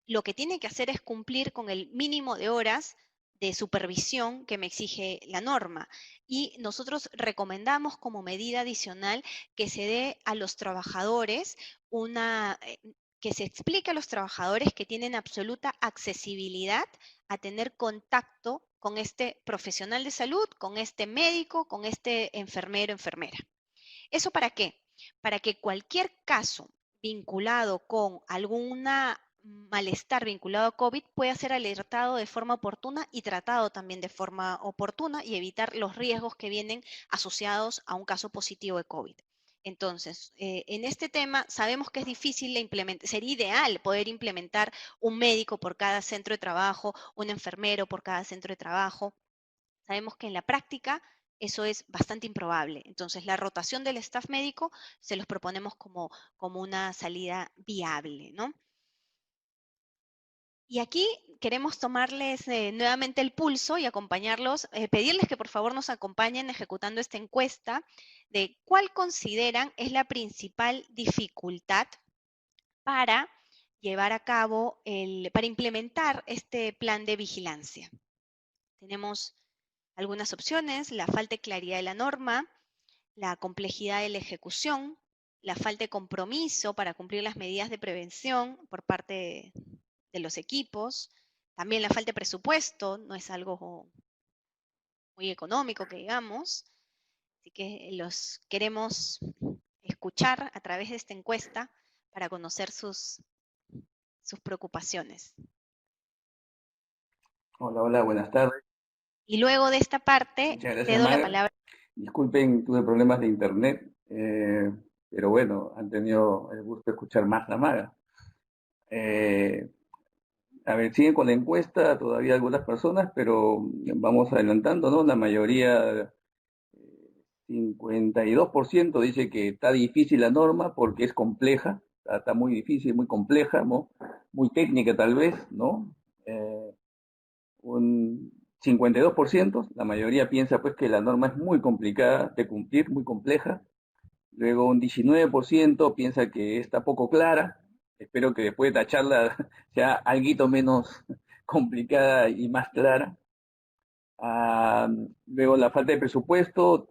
lo que tiene que hacer es cumplir con el mínimo de horas de supervisión que me exige la norma. Y nosotros recomendamos como medida adicional que se dé a los trabajadores que se explique a los trabajadores que tienen absoluta accesibilidad a tener contacto con este profesional de salud, con este médico, con este enfermero, enfermera. ¿Eso para qué? Para que cualquier caso vinculado con alguna malestar vinculado a COVID pueda ser alertado de forma oportuna y tratado también de forma oportuna y evitar los riesgos que vienen asociados a un caso positivo de COVID. Entonces, en este tema sabemos que es difícil implementar, sería ideal poder implementar un médico por cada centro de trabajo, un enfermero por cada centro de trabajo. Sabemos que en la práctica eso es bastante improbable. Entonces, la rotación del staff médico se los proponemos como una salida viable, ¿no? Y aquí queremos tomarles nuevamente el pulso y acompañarlos, pedirles que por favor nos acompañen ejecutando esta encuesta de cuál consideran es la principal dificultad para llevar a cabo, para implementar este plan de vigilancia. Tenemos algunas opciones: la falta de claridad de la norma, la complejidad de la ejecución, la falta de compromiso para cumplir las medidas de prevención por parte de los equipos, también la falta de presupuesto, no es algo muy económico que digamos, así que los queremos escuchar a través de esta encuesta para conocer sus preocupaciones. Hola, hola, buenas tardes. Y luego de esta parte, Muchas gracias, cedo la Maga. palabra. Disculpen, tuve problemas de internet, pero bueno, han tenido el gusto de escuchar más la Maga. Eh, A ver, siguen con la encuesta todavía algunas personas, pero vamos adelantando, ¿no? La mayoría, 52% dice que está difícil la norma porque es compleja, está muy difícil, muy compleja, ¿no? Muy técnica tal vez, ¿no? Eh, un 52%, la mayoría piensa pues que la norma es muy complicada de cumplir, muy compleja. Luego un 19% piensa que está poco clara. Espero que después de tacharla sea algo menos complicada y más clara. Ah, luego la falta de presupuesto,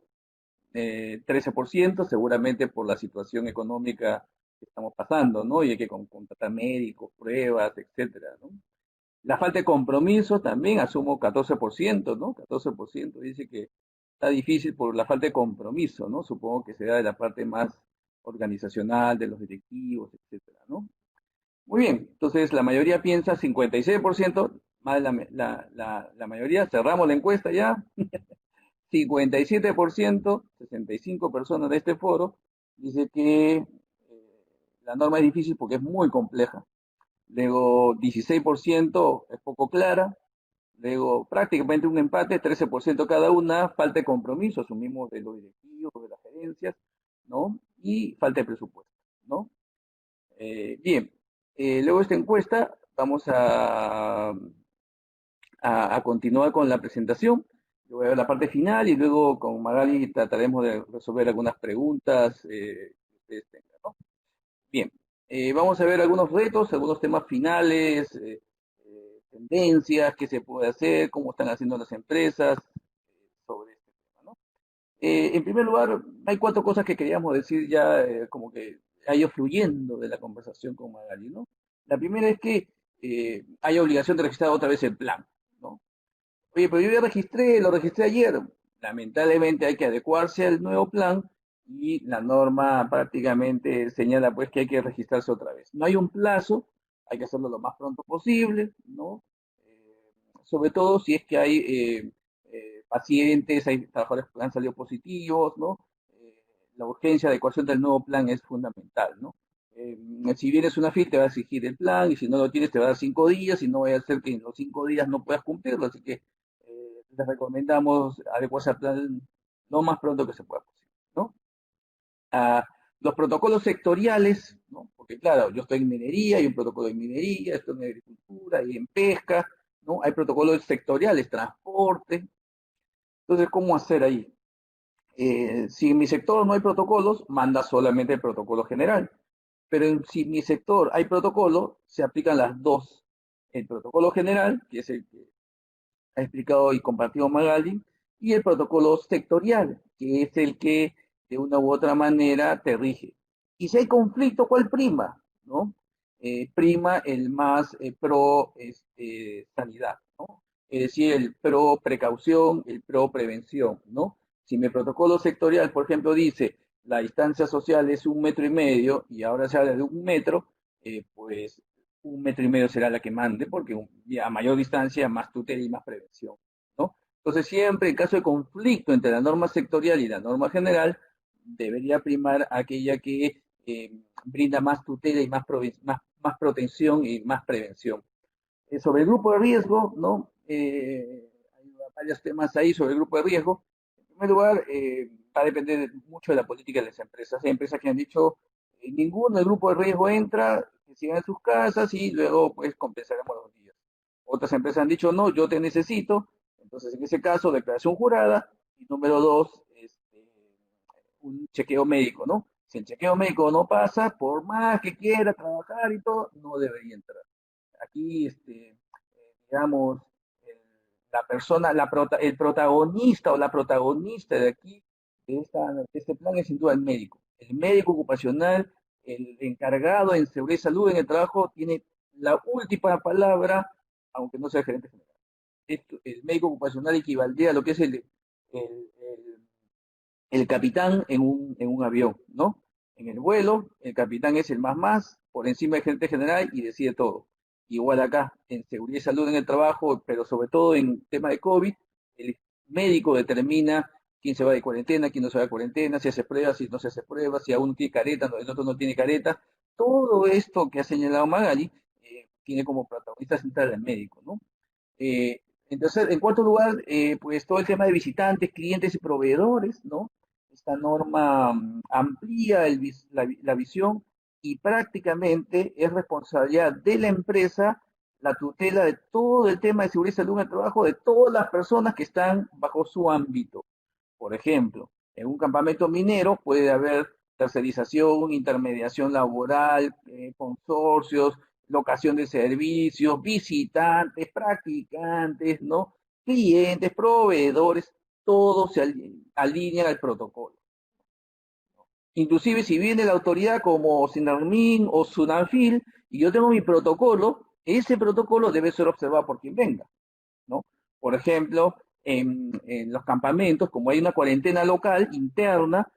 13%, seguramente por la situación económica que estamos pasando, ¿no? Y hay que contratar médicos, pruebas, etcétera, ¿no? La falta de compromiso también asumo 14%, ¿no? 14% dice que está difícil por la falta de compromiso, ¿no? Supongo que será de la parte más organizacional, de los directivos, etcétera, ¿no? Muy bien, entonces la mayoría piensa 56%, más la mayoría, cerramos la encuesta ya, 57%, 65 personas de este foro, dice que la norma es difícil porque es muy compleja. Luego 16% es poco clara. Luego prácticamente un empate, 13% cada una, falta de compromiso, asumimos de los directivos, de las gerencias, ¿no? Y falta de presupuesto, ¿no? Bien, luego de esta encuesta vamos a continuar con la presentación. Yo voy a ver la parte final y luego con Magali trataremos de resolver algunas preguntas que ustedes tengan, ¿no? Bien, vamos a ver algunos retos, algunos temas finales, tendencias, qué se puede hacer, cómo están haciendo las empresas sobre este tema, ¿no? En primer lugar, hay cuatro cosas que queríamos decir ya, como que ha ido fluyendo de la conversación con Magali, ¿no? La primera es que hay obligación de registrar otra vez el plan, ¿no? Oye, pero yo ya registré, lo registré ayer. Lamentablemente hay que adecuarse al nuevo plan y la norma prácticamente señala pues que hay que registrarse otra vez. No hay un plazo, hay que hacerlo lo más pronto posible, ¿no? Sobre todo si es que hay pacientes, hay trabajadores que han salido positivos, ¿no? La urgencia de adecuación del nuevo plan es fundamental, ¿no? Eh, si vienes una fiesta te va a exigir el plan y si no lo tienes te va a dar 5 días y no vaya a ser que en los 5 días no puedas cumplirlo, así que les recomendamos adecuarse al plan lo más pronto que se pueda posible, ¿no? Ah, los protocolos sectoriales, ¿no? Porque claro, yo estoy en minería, hay un protocolo de minería, estoy en agricultura y en pesca, ¿no? Hay protocolos sectoriales, transporte. Entonces, ¿cómo hacer ahí? Si en mi sector no hay protocolos, manda solamente el protocolo general. Pero si en mi sector hay protocolo, se aplican las dos. El protocolo general, que es el que ha explicado y compartido Magali, y el protocolo sectorial, que es el que de una u otra manera te rige. Y si hay conflicto, ¿cuál prima? ¿No? Prima el más pro sanidad, ¿no? Es decir, el pro precaución, el pro prevención, ¿no? Si mi protocolo sectorial, por ejemplo, dice la distancia social es 1,5 metros y ahora se habla de 1 metro, pues 1,5 metros será la que mande, porque a mayor distancia, más tutela y más prevención, ¿no? Entonces, siempre en caso de conflicto entre la norma sectorial y la norma general, debería primar aquella que brinda más tutela y más protección y más prevención. Sobre el grupo de riesgo, ¿no? Hay varios temas ahí sobre el grupo de riesgo. En primer lugar, va a depender mucho de la política de las empresas. Hay empresas que han dicho, ninguno del grupo de riesgo entra, que sigan en sus casas y luego pues compensaremos los días. Otras empresas han dicho, no, yo te necesito. Entonces, en ese caso, declaración jurada. Y número dos, un chequeo médico, ¿no? Si el chequeo médico no pasa, por más que quiera trabajar y todo, no debería entrar. Aquí, digamos, la persona, el protagonista o la protagonista de aquí, de este plan, es sin duda el médico. El médico ocupacional, el encargado en seguridad y salud en el trabajo, tiene la última palabra, aunque no sea el gerente general. El médico ocupacional equivaldría a lo que es el capitán en un avión, ¿no? En el vuelo, el capitán es el más, por encima del gerente general y decide todo. Igual acá, en seguridad y salud en el trabajo, pero sobre todo en tema de COVID, el médico determina quién se va de cuarentena, quién no se va de cuarentena, si hace pruebas, si no se hace pruebas, si a uno tiene careta, el otro no tiene careta. Todo esto que ha señalado Magali tiene como protagonista central al médico, ¿no? Entonces, en cuarto lugar, pues todo el tema de visitantes, clientes y proveedores, ¿no? Esta norma amplía la visión y prácticamente es responsabilidad de la empresa la tutela de todo el tema de seguridad y salud en el trabajo de todas las personas que están bajo su ámbito. Por ejemplo, en un campamento minero puede haber tercerización, intermediación laboral, consorcios, locación de servicios, visitantes, practicantes, ¿no? Clientes, proveedores, todos se alinean al protocolo. Inclusive si viene la autoridad como SINARMIN o SUNAFIL y yo tengo mi protocolo, ese protocolo debe ser observado por quien venga, ¿no? Por ejemplo, en los campamentos, como hay una cuarentena local interna,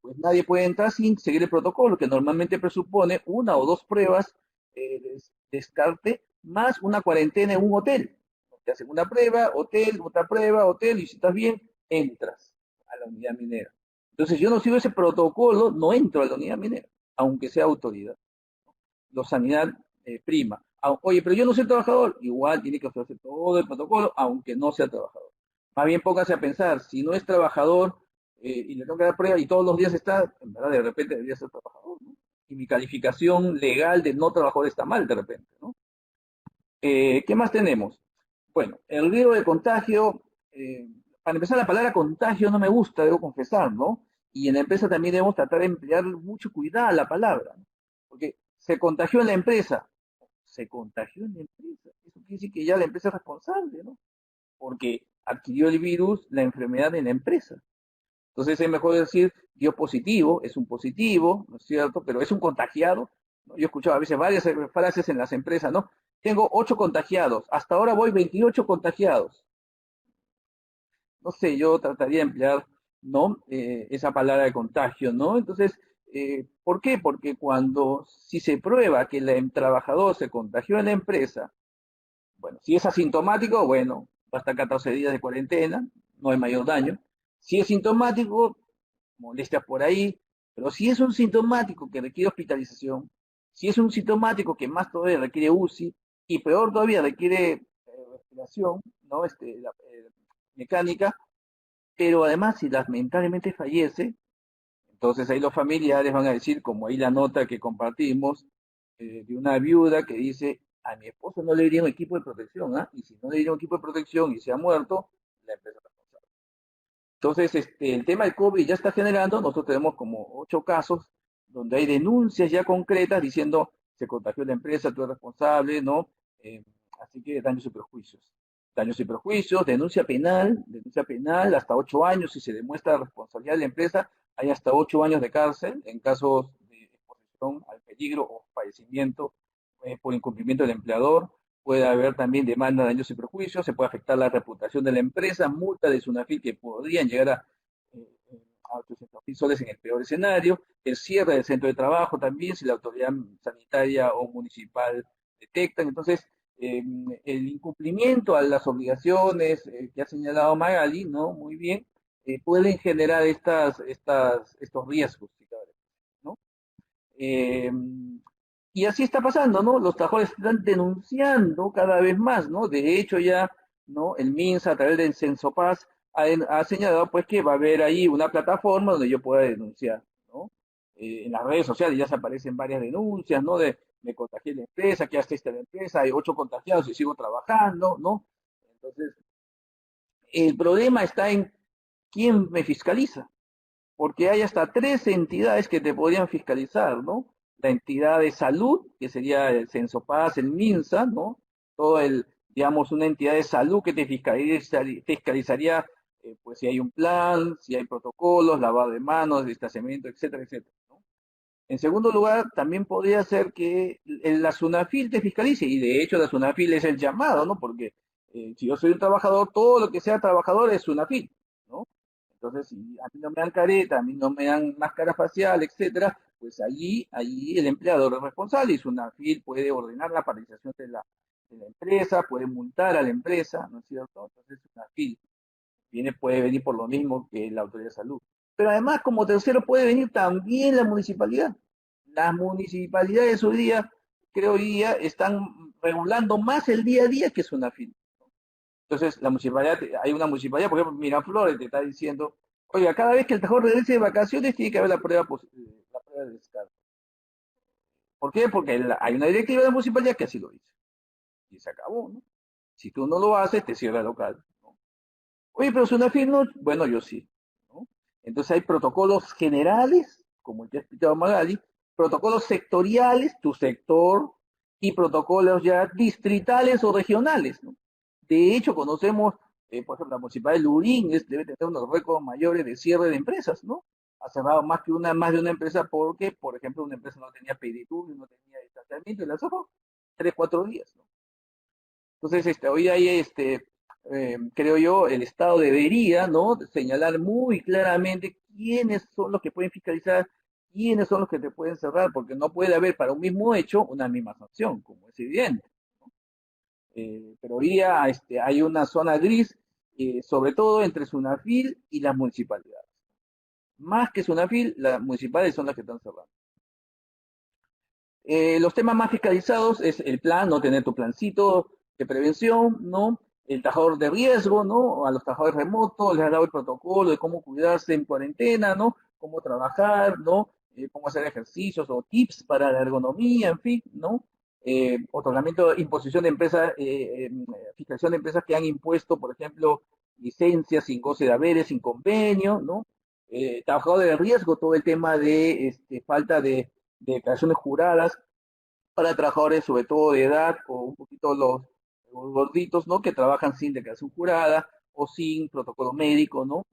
pues nadie puede entrar sin seguir el protocolo, que normalmente presupone una o dos pruebas de descarte, más una cuarentena en un hotel. Te hacen una prueba, hotel, otra prueba, hotel, y si estás bien, entras a la unidad minera. Entonces, yo no sigo ese protocolo, no entro a la unidad minera, aunque sea autoridad. Los sanidad prima. Oye, pero yo no soy trabajador, igual tiene que ofrecer todo el protocolo, aunque no sea trabajador. Más bien póngase a pensar, si no es trabajador y le tengo que dar prueba y todos los días está, en verdad de repente debería ser trabajador, ¿no? Y mi calificación legal de no trabajador está mal de repente, ¿no? ¿Qué más tenemos? Bueno, el riesgo de contagio, para empezar la palabra contagio no me gusta, debo confesar, ¿no? Y en la empresa también debemos tratar de emplear mucho cuidado a la palabra, ¿no? Porque se contagió en la empresa, se contagió en la empresa, eso quiere decir que ya la empresa es responsable, ¿no? Porque adquirió el virus, la enfermedad en la empresa. Entonces es mejor decir, dio positivo, es un positivo, ¿no es cierto? Pero es un contagiado, ¿no? Yo he escuchado a veces varias frases en las empresas, ¿no? Tengo 8 contagiados, hasta ahora voy 28 contagiados. No sé, yo trataría de emplear, ¿no? Esa palabra de contagio, ¿no? Entonces, ¿por qué? Porque si se prueba que el trabajador se contagió en la empresa, bueno, si es asintomático, bueno, basta 14 días de cuarentena, no hay mayor daño. Si es sintomático, molestias por ahí, pero si es un sintomático que requiere hospitalización, si es un sintomático que más todavía requiere UCI, y peor todavía requiere respiración, ¿no? Mecánica, pero además si lamentablemente fallece, entonces ahí los familiares van a decir, como ahí la nota que compartimos, de una viuda que dice, a mi esposo no le dieron equipo de protección, ¿ah? Y si no le dieron equipo de protección y se ha muerto, la empresa es responsable. Entonces, el tema del COVID ya está generando, nosotros tenemos como 8 casos donde hay denuncias ya concretas diciendo, se contagió la empresa, tú eres responsable, ¿no? Así que daños y perjuicios. Daños y perjuicios, denuncia penal hasta 8 años, si se demuestra la responsabilidad de la empresa, hay hasta 8 años de cárcel en casos de exposición al peligro o fallecimiento por incumplimiento del empleador. Puede haber también demanda de daños y perjuicios, se puede afectar la reputación de la empresa, multa de SUNAFIL que podrían llegar a 800.000 soles en el peor escenario, el cierre del centro de trabajo también, si la autoridad sanitaria o municipal detectan. Entonces, el incumplimiento a las obligaciones que ha señalado Magali, ¿no? Muy bien, pueden generar estos riesgos, ¿no? Y así está pasando, ¿no? Los trabajadores están denunciando cada vez más, ¿no? De hecho ya, ¿no? El MINSA a través del Censopaz ha señalado pues que va a haber ahí una plataforma donde yo pueda denunciar, ¿no? En las redes sociales ya se aparecen varias denuncias, ¿no? Me contagié en la empresa, que hasta esta la empresa, hay 8 contagiados y sigo trabajando, ¿no? Entonces, el problema está en quién me fiscaliza, porque hay hasta 3 entidades que te podrían fiscalizar, ¿no? La entidad de salud, que sería el Censopaz, el MINSA, ¿no? Digamos, una entidad de salud que te fiscalizaría, pues si hay un plan, si hay protocolos, lavado de manos, distanciamiento, etcétera, etcétera, ¿no? En segundo lugar, también podría ser que la SUNAFIL te fiscalice, y de hecho la SUNAFIL es el llamado, ¿no? Porque si yo soy un trabajador, todo lo que sea trabajador es SUNAFIL, ¿no? Entonces, si a mí no me dan careta, a mí no me dan máscara facial, etcétera, pues allí el empleador es responsable y SUNAFIL puede ordenar la paralización de la empresa, puede multar a la empresa, ¿no es cierto? Entonces, SUNAFIL puede venir por lo mismo que la autoridad de salud. Pero además, como tercero, puede venir también la municipalidad. Las municipalidades hoy día, creo hoy día, están regulando más el día a día que SUNAFIL. Entonces, la municipalidad, hay una municipalidad, por ejemplo, Miraflores, te está diciendo, oiga, cada vez que el trabajador regrese de vacaciones tiene que haber la prueba de descargo. ¿Por qué? Porque hay una directiva de la municipalidad que así lo dice. Y se acabó, ¿no? Si tú no lo haces, te cierra el local, ¿no? Oye, pero SUNAFIL no, bueno, yo sí, ¿no? Entonces hay protocolos generales, como el que ha explicado Magali, protocolos sectoriales, tu sector, y protocolos ya distritales o regionales, ¿no? De hecho, conocemos, por ejemplo, la municipalidad de Lurín debe tener unos récords mayores de cierre de empresas, ¿no? Ha cerrado más de una empresa porque, por ejemplo, una empresa no tenía peditur, no tenía distanciamiento, y la cerró 3, 4 días, ¿no? Entonces, hoy hay, creo yo, el Estado debería, ¿no?, señalar muy claramente quiénes son los que pueden fiscalizar, quiénes son los que te pueden cerrar, porque no puede haber para un mismo hecho una misma sanción, como es evidente. Pero hoy día hay una zona gris, sobre todo entre SUNAFIL y las municipalidades. Más que SUNAFIL, las municipalidades son las que están cerrando. Los temas más fiscalizados es el plan, no tener tu plancito de prevención, ¿no? El trabajador de riesgo, ¿no? A los trabajadores remotos les ha dado el protocolo de cómo cuidarse en cuarentena, ¿no? Cómo trabajar, ¿no? Cómo hacer ejercicios o tips para la ergonomía, en fin, ¿no? Otorgamiento, imposición de empresas, fiscalización de empresas que han impuesto, por ejemplo, licencias sin goce de haberes, sin convenio, ¿no? Trabajador de riesgo, todo el tema de falta de declaraciones juradas para trabajadores sobre todo de edad o un poquito los gorditos, ¿no?, que trabajan sin declaración jurada o sin protocolo médico, ¿no?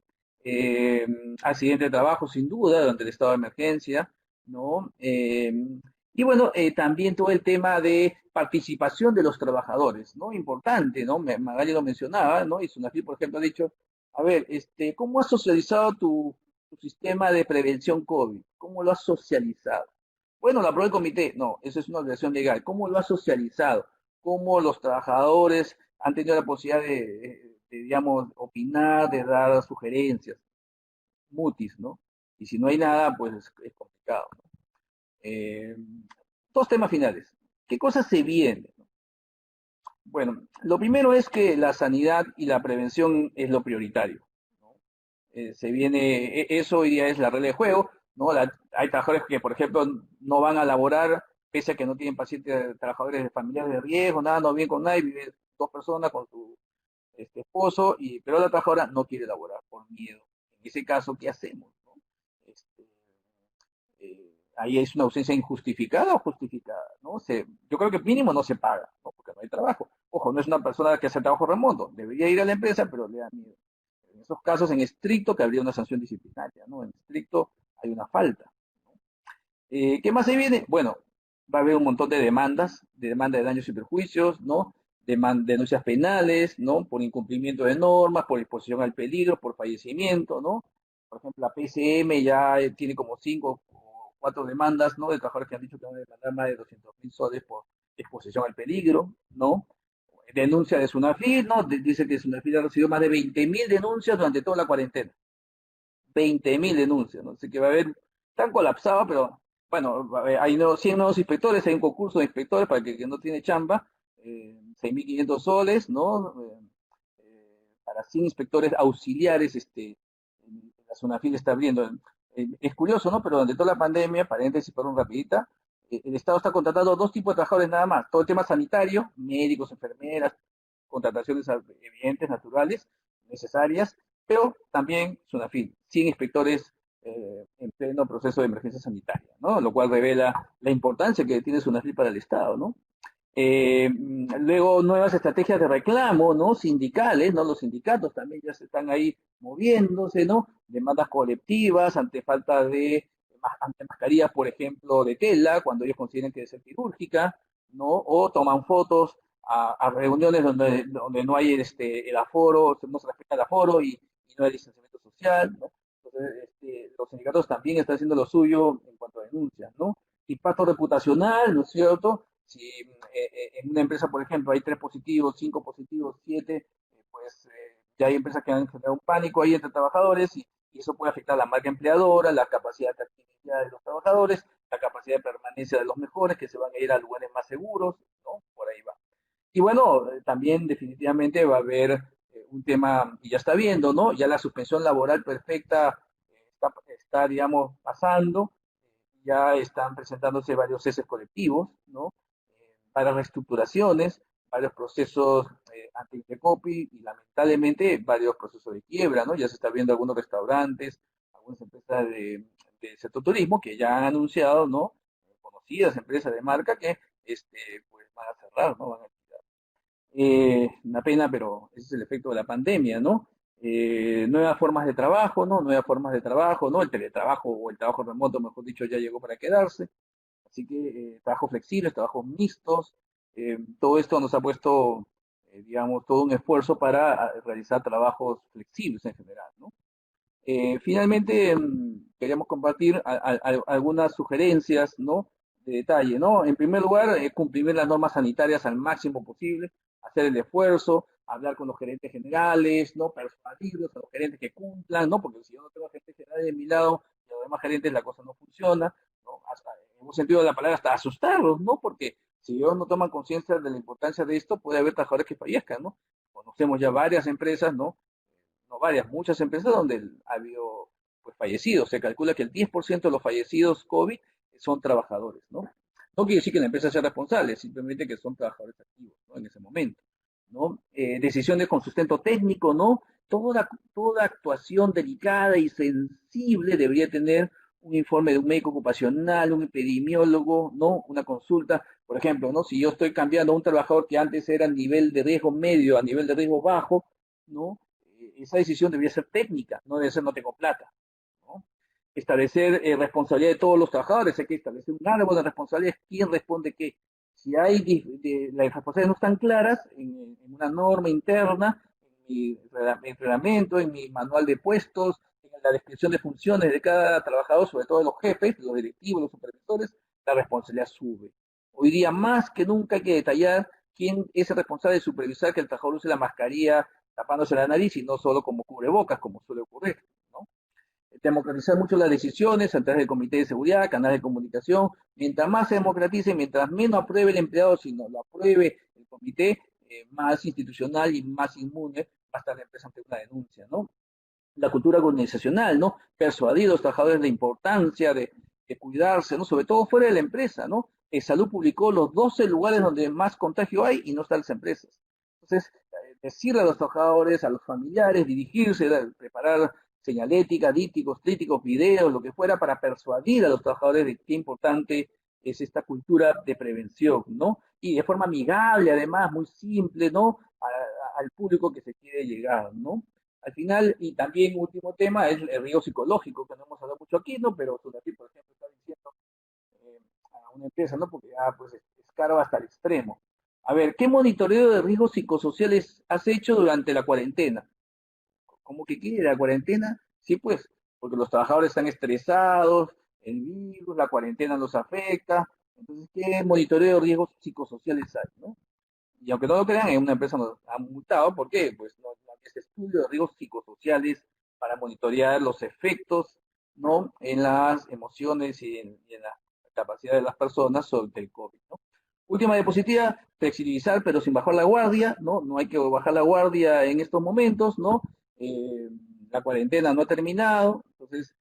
Eh, Accidente de trabajo, sin duda, durante el estado de emergencia, ¿no? Y bueno, también todo el tema de participación de los trabajadores, ¿no? Importante, ¿no? Magali lo mencionaba, ¿no? Y Sunafil, por ejemplo, ha dicho, a ver, ¿cómo has socializado tu sistema de prevención COVID? ¿Cómo lo has socializado? Bueno, lo aprobó el comité. No, eso es una obligación legal. ¿Cómo lo ha socializado? ¿Cómo los trabajadores han tenido la posibilidad digamos, opinar, de dar sugerencias? Mutis, ¿no? Y si no hay nada, pues es complicado, ¿no? Eh, Dos temas finales. ¿Qué cosas se vienen? Bueno, lo primero es que la sanidad y la prevención es lo prioritario, ¿no? Eso hoy día es la regla de juego, ¿no? Hay trabajadores que, por ejemplo, no van a laborar pese a que no tienen pacientes, trabajadores de familiares de riesgo, nada, no viven con nadie, viven 2 personas con su esposo, pero la trabajadora no quiere laborar por miedo. En ese caso, ¿qué hacemos, no? Este, Ahí es una ausencia injustificada o justificada, ¿no? Yo creo que mínimo no se paga, ¿no? Porque no hay trabajo. Ojo, no es una persona que hace trabajo remoto, debería ir a la empresa, pero le da miedo. En esos casos, en estricto, que habría una sanción disciplinaria, ¿no? En estricto hay una falta, ¿no? ¿Qué más se viene? Bueno, va a haber un montón de demandas, de demanda de daños y perjuicios, ¿no? Denuncias penales, ¿no? Por incumplimiento de normas, por exposición al peligro, por fallecimiento, ¿no? Por ejemplo, la PCM ya tiene como 5 o 4 demandas, ¿no? De trabajadores que han dicho que van a demandar más de 200.000 soles por exposición al peligro, ¿no? Denuncia de Sunafil, ¿no? Dice que Sunafil ha recibido más de 20.000 denuncias durante toda la cuarentena. 20.000 denuncias, ¿no? Así que va a haber, tan colapsado, pero bueno, hay 100 nuevos inspectores, hay un concurso de inspectores para que no tiene chamba, 6.500 soles, ¿no? Para 100 inspectores auxiliares, la Sunafil está abriendo. Es curioso, ¿no? Pero durante toda la pandemia, paréntesis, por un rapidita, el Estado está contratando 2 tipos de trabajadores nada más. Todo el tema sanitario, médicos, enfermeras, contrataciones evidentes, naturales, necesarias, pero también Sunafil, 100 inspectores en pleno proceso de emergencia sanitaria, ¿no? Lo cual revela la importancia que tiene Sunafil para el Estado, ¿no? Luego nuevas estrategias de reclamo, ¿no? Sindicales, ¿no? Los sindicatos también ya se están ahí moviéndose, ¿no? Demandas colectivas ante falta ante mascarillas, por ejemplo, de tela, cuando ellos consideren que debe ser quirúrgica, ¿no? O toman fotos a reuniones donde no hay el aforo, no se respeta el aforo y no hay distanciamiento social, ¿no? Entonces, los sindicatos también están haciendo lo suyo en cuanto a denuncias, ¿no? Impacto reputacional, ¿no es cierto? Si en una empresa, por ejemplo, hay 3 positivos, 5 positivos, 7, pues ya hay empresas que han generado un pánico ahí entre trabajadores y eso puede afectar la marca empleadora, la capacidad de actividad de los trabajadores, la capacidad de permanencia de los mejores, que se van a ir a lugares más seguros, ¿no? Por ahí va. Y bueno, también definitivamente va a haber un tema, y ya está viendo, ¿no? Ya la suspensión laboral perfecta está, digamos, pasando, ya están presentándose varios ceses colectivos, ¿no? Varias reestructuraciones, varios procesos anti-copy y lamentablemente varios procesos de quiebra, ¿no? Ya se está viendo algunos restaurantes, algunas empresas del sector turismo que ya han anunciado, ¿no? Conocidas empresas de marca que pues van a cerrar, ¿no? Van a una pena, pero ese es el efecto de la pandemia, ¿no? Nuevas formas de trabajo, ¿no? Nuevas formas de trabajo, ¿no? El teletrabajo o el trabajo remoto, mejor dicho, ya llegó para quedarse. Así que trabajos flexibles, trabajos mixtos, todo esto nos ha puesto, digamos, todo un esfuerzo para realizar trabajos flexibles en general, ¿no? Finalmente, queríamos compartir algunas sugerencias, ¿no? De detalle, ¿no? En primer lugar, cumplir las normas sanitarias al máximo posible, hacer el esfuerzo, hablar con los gerentes generales, ¿no? Persuadirlos a los gerentes que cumplan, ¿no? Porque si yo no tengo gerentes generales de mi lado y a los demás gerentes la cosa no funciona, ¿no? Hasta, en un sentido de la palabra, hasta asustarlos, ¿no? Porque si ellos no toman conciencia de la importancia de esto, puede haber trabajadores que fallezcan, ¿no? Conocemos ya varias empresas, ¿no? No varias, muchas empresas donde ha habido pues, fallecidos. Se calcula que el 10% de los fallecidos COVID son trabajadores, ¿no? No quiere decir que la empresa sea responsable, simplemente que son trabajadores activos, ¿no? En ese momento, ¿no? Decisiones con sustento técnico, ¿no? Toda actuación delicada y sensible debería tener un informe de un médico ocupacional, un epidemiólogo, ¿no? Una consulta, por ejemplo, ¿no? Si yo estoy cambiando a un trabajador que antes era a nivel de riesgo medio a nivel de riesgo bajo, ¿no? Esa decisión debería ser técnica, no debe ser no tengo plata, ¿no? Establecer responsabilidad de todos los trabajadores, hay que establecer un árbol de responsabilidades, quién responde qué. Si hay las responsabilidades no están claras en una norma interna, en mi reglamento, en mi manual de puestos, en la descripción de funciones de cada trabajador, sobre todo de los jefes, los directivos, los supervisores, la responsabilidad sube. Hoy día más que nunca hay que detallar quién es el responsable de supervisar que el trabajador use la mascarilla tapándose la nariz y no solo como cubrebocas, como suele ocurrir, ¿no? Democratizar mucho las decisiones a través del comité de seguridad, canales de comunicación. Mientras más se democratice, mientras menos apruebe el empleado, sino lo apruebe el comité, más institucional y más inmune va a estar la empresa ante una denuncia, ¿no? La cultura organizacional, ¿no? Persuadir a los trabajadores de la importancia de cuidarse, ¿no? Sobre todo fuera de la empresa, ¿no? Salud publicó los 12 lugares donde más contagio hay y no están las empresas. Entonces, decirle a los trabajadores, a los familiares, dirigirse, preparar señalética, dípticos, críticos, videos, lo que fuera, para persuadir a los trabajadores de qué importante es esta cultura de prevención, ¿no? Y de forma amigable, además, muy simple, ¿no? Al público que se quiere llegar, ¿no? Al final, y también último tema, es el riesgo psicológico, que no hemos hablado mucho aquí, ¿no? Pero Sunati, por ejemplo, está diciendo a una empresa, ¿no? Porque ya pues, es caro hasta el extremo. A ver, ¿qué monitoreo de riesgos psicosociales has hecho durante la cuarentena? ¿Cómo que quiere la cuarentena? Sí, pues, porque los trabajadores están estresados, el virus, la cuarentena los afecta. Entonces, ¿qué monitoreo de riesgos psicosociales hay, no? Y aunque no lo crean, en una empresa nos han multado. ¿Por qué? Pues no es estudio de riesgos psicosociales para monitorear los efectos, ¿no? En las emociones y en la capacidad de las personas sobre el COVID, ¿no? Última diapositiva, flexibilizar pero sin bajar la guardia, ¿no? No hay que bajar la guardia en estos momentos, ¿no? Eh, la cuarentena no ha terminado, entonces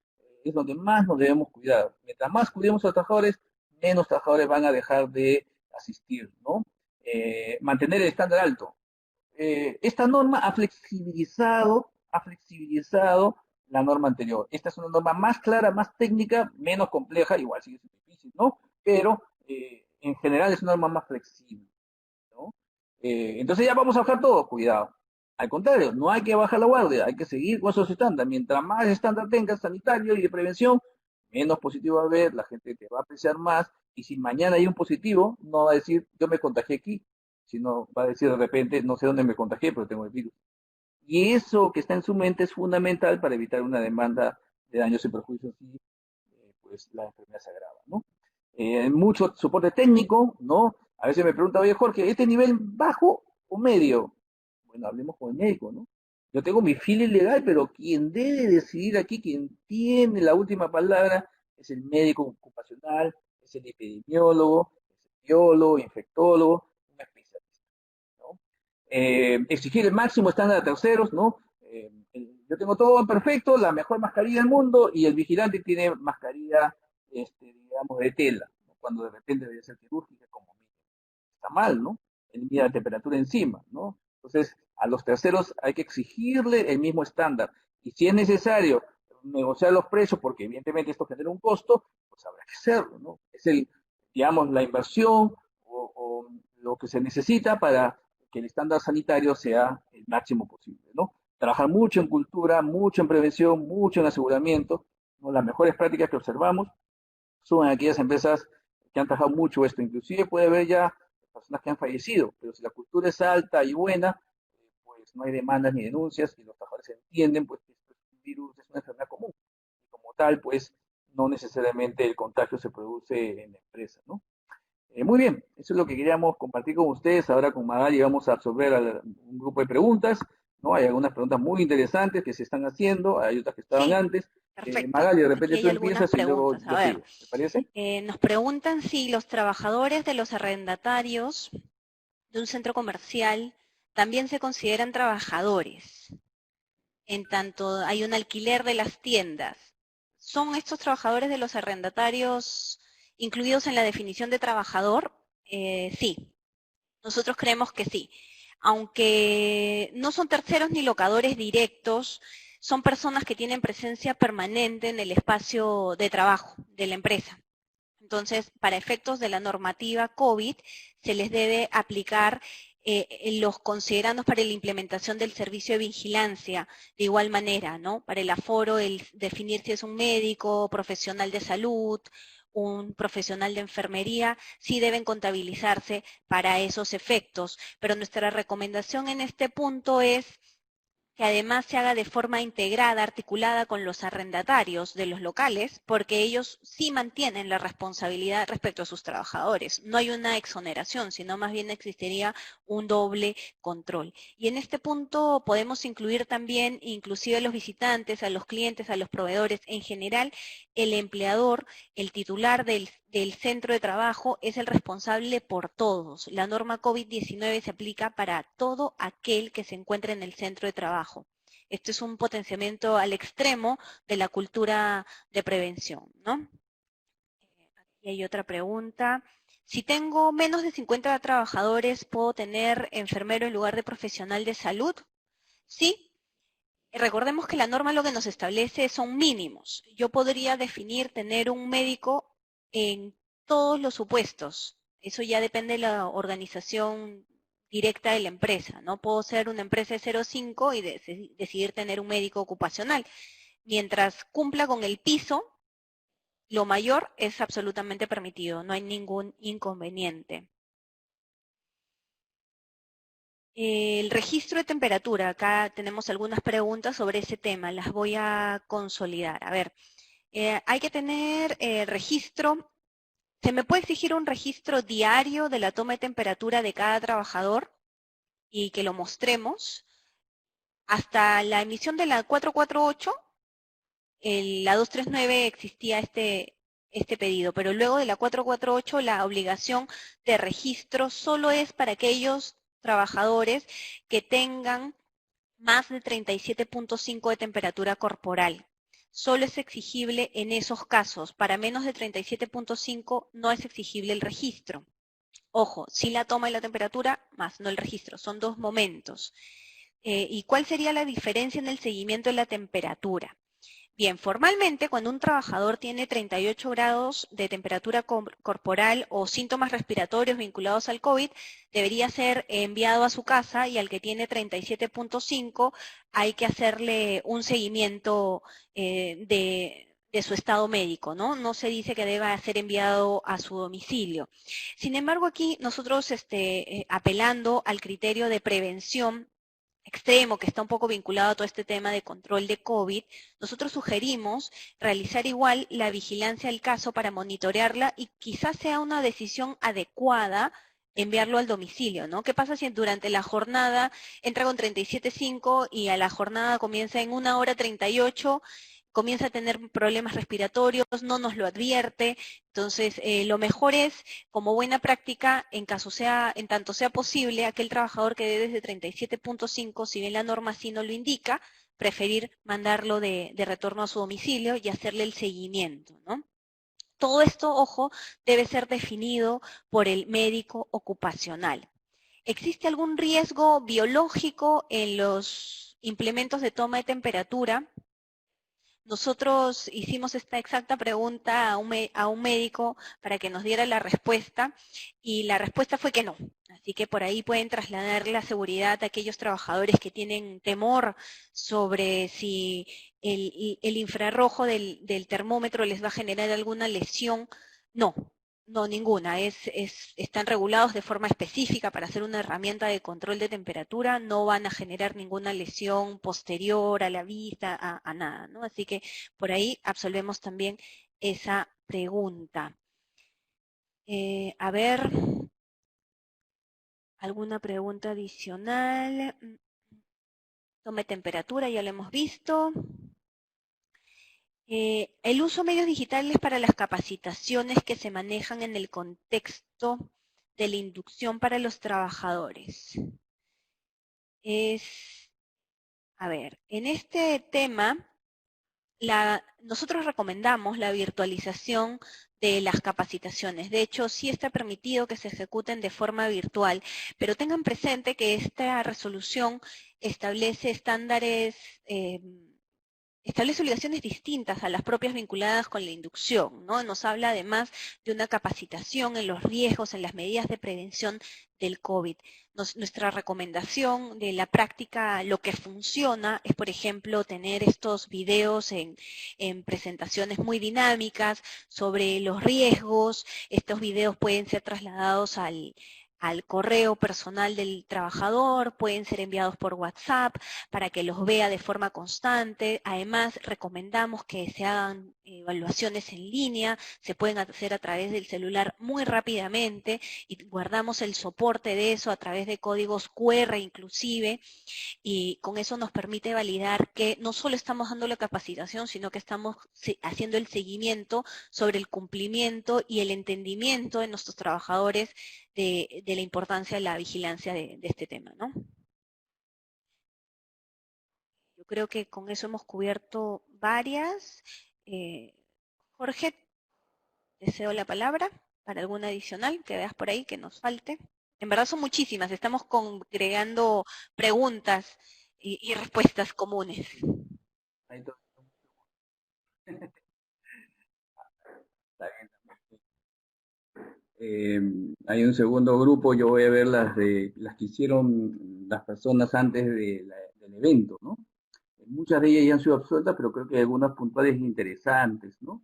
es donde más nos debemos cuidar. Mientras más cuidemos a los trabajadores, menos trabajadores van a dejar de asistir, ¿no? Mantener el estándar alto. Esta norma ha flexibilizado la norma anterior. Esta es una norma más clara, más técnica, menos compleja, igual sigue siendo difícil, ¿no? Pero en general es una norma más flexible, ¿no? Entonces ya vamos a bajar todo, cuidado. Al contrario, no hay que bajar la guardia, hay que seguir con esos estándares. Mientras más estándar tengas sanitario y de prevención, menos positivo va a haber, la gente te va a apreciar más, y si mañana hay un positivo, no va a decir, yo me contagié aquí, sino va a decir de repente, no sé dónde me contagié, pero tengo el virus. Y eso que está en su mente es fundamental para evitar una demanda de daños y perjuicios si pues la enfermedad se agrava, ¿no? Mucho soporte técnico, ¿no? A veces me pregunta, oye Jorge, ¿este nivel bajo o medio? Bueno, hablemos con el médico, ¿no? Yo tengo mi feeling legal, pero quien debe decidir aquí, quien tiene la última palabra, es el médico ocupacional, es el epidemiólogo, es el biólogo, infectólogo, un especialista. exigir el máximo estándar a terceros, ¿no? Yo tengo todo perfecto, la mejor mascarilla del mundo, y el vigilante tiene mascarilla, digamos, de tela, ¿no? Cuando de repente debe ser quirúrgica, como está mal, ¿no? Él mide la temperatura encima, ¿no? Entonces, a los terceros hay que exigirle el mismo estándar. Y si es necesario negociar los precios, porque evidentemente esto genera un costo, pues habrá que hacerlo, ¿no? Es digamos, la inversión o lo que se necesita para que el estándar sanitario sea el máximo posible, ¿no? Trabajar mucho en cultura, mucho en prevención, mucho en aseguramiento, ¿no? Las mejores prácticas que observamos son aquellas empresas que han trabajado mucho esto. Inclusive puede haber ya personas que han fallecido, pero si la cultura es alta y buena, pues no hay demandas ni denuncias y los trabajadores entienden pues que este virus es una enfermedad común y como tal pues no necesariamente el contagio se produce en la empresa, ¿no? Muy bien, eso es lo que queríamos compartir con ustedes. Ahora con Magali vamos a absorber un grupo de preguntas, ¿no? Hay algunas preguntas muy interesantes que se están haciendo, hay otras que estaban Sí, antes. perfecto. Magali, de Aquí repente hay tú algunas empiezas y luego preguntas. A yo ver, sigo, ¿te parece? nos preguntan si los trabajadores de los arrendatarios de un centro comercial también se consideran trabajadores, en tanto hay un alquiler de las tiendas. ¿Son estos trabajadores de los arrendatarios incluidos en la definición de trabajador? Sí, nosotros creemos que sí. Aunque no son terceros ni locadores directos, son personas que tienen presencia permanente en el espacio de trabajo de la empresa. Entonces, para efectos de la normativa COVID, se les debe aplicar los considerandos para la implementación del servicio de vigilancia de igual manera, ¿no? Para el aforo, el definir si es un médico, profesional de salud, un profesional de enfermería, sí deben contabilizarse para esos efectos. Pero nuestra recomendación en este punto es que además se haga de forma integrada, articulada con los arrendatarios de los locales, porque ellos sí mantienen la responsabilidad respecto a sus trabajadores. No hay una exoneración, sino más bien existiría un doble control. Y en este punto podemos incluir también, inclusive a los visitantes, a los clientes, a los proveedores, en general, el empleador, el titular del centro de trabajo es el responsable por todos. La norma COVID-19 se aplica para todo aquel que se encuentre en el centro de trabajo. Esto es un potenciamiento al extremo de la cultura de prevención, ¿no? Aquí hay otra pregunta. Si tengo menos de 50 trabajadores, ¿puedo tener enfermero en lugar de profesional de salud? Sí. Recordemos que la norma lo que nos establece son mínimos. Yo podría definir tener un médico en todos los supuestos. Eso ya depende de la organización directa de la empresa. No puedo ser una empresa de 0,5 y decidir tener un médico ocupacional. Mientras cumpla con el piso, lo mayor es absolutamente permitido. No hay ningún inconveniente. El registro de temperatura, acá tenemos algunas preguntas sobre ese tema, las voy a consolidar. A ver, hay que tener registro, ¿se me puede exigir un registro diario de la toma de temperatura de cada trabajador y que lo mostremos? Hasta la emisión de la 448, la 239 existía este pedido, pero luego de la 448 la obligación de registro solo es para aquellos trabajadores que tengan más de 37.5 de temperatura corporal. Solo es exigible en esos casos. Para menos de 37.5 no es exigible el registro. Ojo, sí la toma y la temperatura, más no el registro. Son dos momentos. ¿Y cuál sería la diferencia en el seguimiento de la temperatura? Bien, formalmente cuando un trabajador tiene 38 grados de temperatura corporal o síntomas respiratorios vinculados al COVID, debería ser enviado a su casa y al que tiene 37.5 hay que hacerle un seguimiento de su estado médico, ¿no? No se dice que deba ser enviado a su domicilio. Sin embargo, aquí nosotros apelando al criterio de prevención extremo que está un poco vinculado a todo este tema de control de COVID, nosotros sugerimos realizar igual la vigilancia del caso para monitorearla y quizás sea una decisión adecuada enviarlo al domicilio, ¿no? ¿Qué pasa si durante la jornada entra con 37.5 y a la jornada comienza en 1 hora 38 comienza a tener problemas respiratorios, no nos lo advierte. Entonces, lo mejor es, como buena práctica, en tanto sea posible, aquel trabajador que dé desde 37.5, si bien la norma así no lo indica, preferir mandarlo de retorno a su domicilio y hacerle el seguimiento, ¿no? Todo esto, ojo, debe ser definido por el médico ocupacional. ¿Existe algún riesgo biológico en los implementos de toma de temperatura? Nosotros hicimos esta exacta pregunta a un médico para que nos diera la respuesta y la respuesta fue que no. Así que por ahí pueden trasladar la seguridad a aquellos trabajadores que tienen temor sobre si el infrarrojo del termómetro les va a generar alguna lesión. No, no, ninguna. Están regulados de forma específica para hacer una herramienta de control de temperatura, no van a generar ninguna lesión posterior a la vista, a nada, ¿no? Así que por ahí absolvemos también esa pregunta. A ver, ¿alguna pregunta adicional? Tome temperatura, ya lo hemos visto. El uso de medios digitales para las capacitaciones que se manejan en el contexto de la inducción para los trabajadores. A ver, en este tema, nosotros recomendamos la virtualización de las capacitaciones. De hecho, sí está permitido que se ejecuten de forma virtual, pero tengan presente que esta resolución establece estándares, establece obligaciones distintas a las propias vinculadas con la inducción, ¿no? Nos habla además de una capacitación en los riesgos, en las medidas de prevención del COVID. Nuestra recomendación de la práctica, lo que funciona es, por ejemplo, tener estos videos en presentaciones muy dinámicas sobre los riesgos. Estos videos pueden ser trasladados al correo personal del trabajador, pueden ser enviados por WhatsApp para que los vea de forma constante. Además, recomendamos que se hagan evaluaciones en línea, se pueden hacer a través del celular muy rápidamente y guardamos el soporte de eso a través de códigos QR inclusive, y con eso nos permite validar que no solo estamos dando la capacitación, sino que estamos haciendo el seguimiento sobre el cumplimiento y el entendimiento de nuestros trabajadores de la importancia de la vigilancia de este tema, ¿no? Yo creo que con eso hemos cubierto varias. Jorge, te cedo la palabra para alguna adicional que veas por ahí que nos falte. En verdad son muchísimas, estamos congregando preguntas y respuestas comunes. Hay un segundo grupo, yo voy a ver las que hicieron las personas antes del evento, ¿no? Muchas de ellas ya han sido absueltas, pero creo que hay algunas puntuales interesantes, ¿no?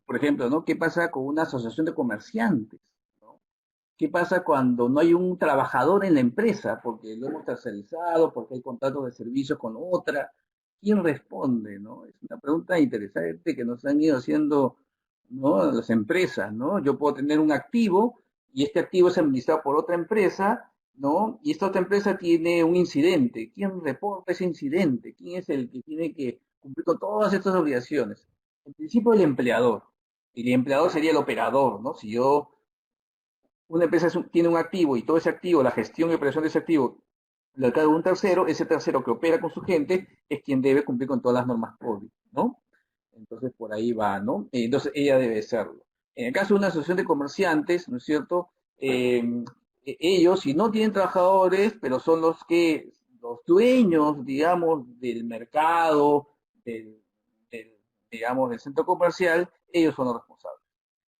Por ejemplo, ¿no? ¿Qué pasa con una asociación de comerciantes? ¿No? ¿Qué pasa cuando no hay un trabajador en la empresa? Porque lo hemos tercerizado, porque hay contratos de servicios con otra. ¿Quién responde? ¿No? Es una pregunta interesante que nos han ido haciendo, ¿no? Las empresas, ¿no? Yo puedo tener un activo y este activo es administrado por otra empresa, ¿no? Y esta otra empresa tiene un incidente. ¿Quién reporta ese incidente? ¿Quién es el que tiene que cumplir con todas estas obligaciones? En principio el empleador. Y el empleador sería el operador, ¿no? Si una empresa tiene un activo y todo ese activo, la gestión y operación de ese activo, lo carga un tercero, ese tercero que opera con su gente es quien debe cumplir con todas las normas COVID, ¿no? Entonces por ahí va, ¿no? Entonces ella debe serlo. En el caso de una asociación de comerciantes, ¿no es cierto? Ellos, si no tienen trabajadores, pero son los dueños, digamos, del mercado, digamos, del centro comercial, ellos son los responsables.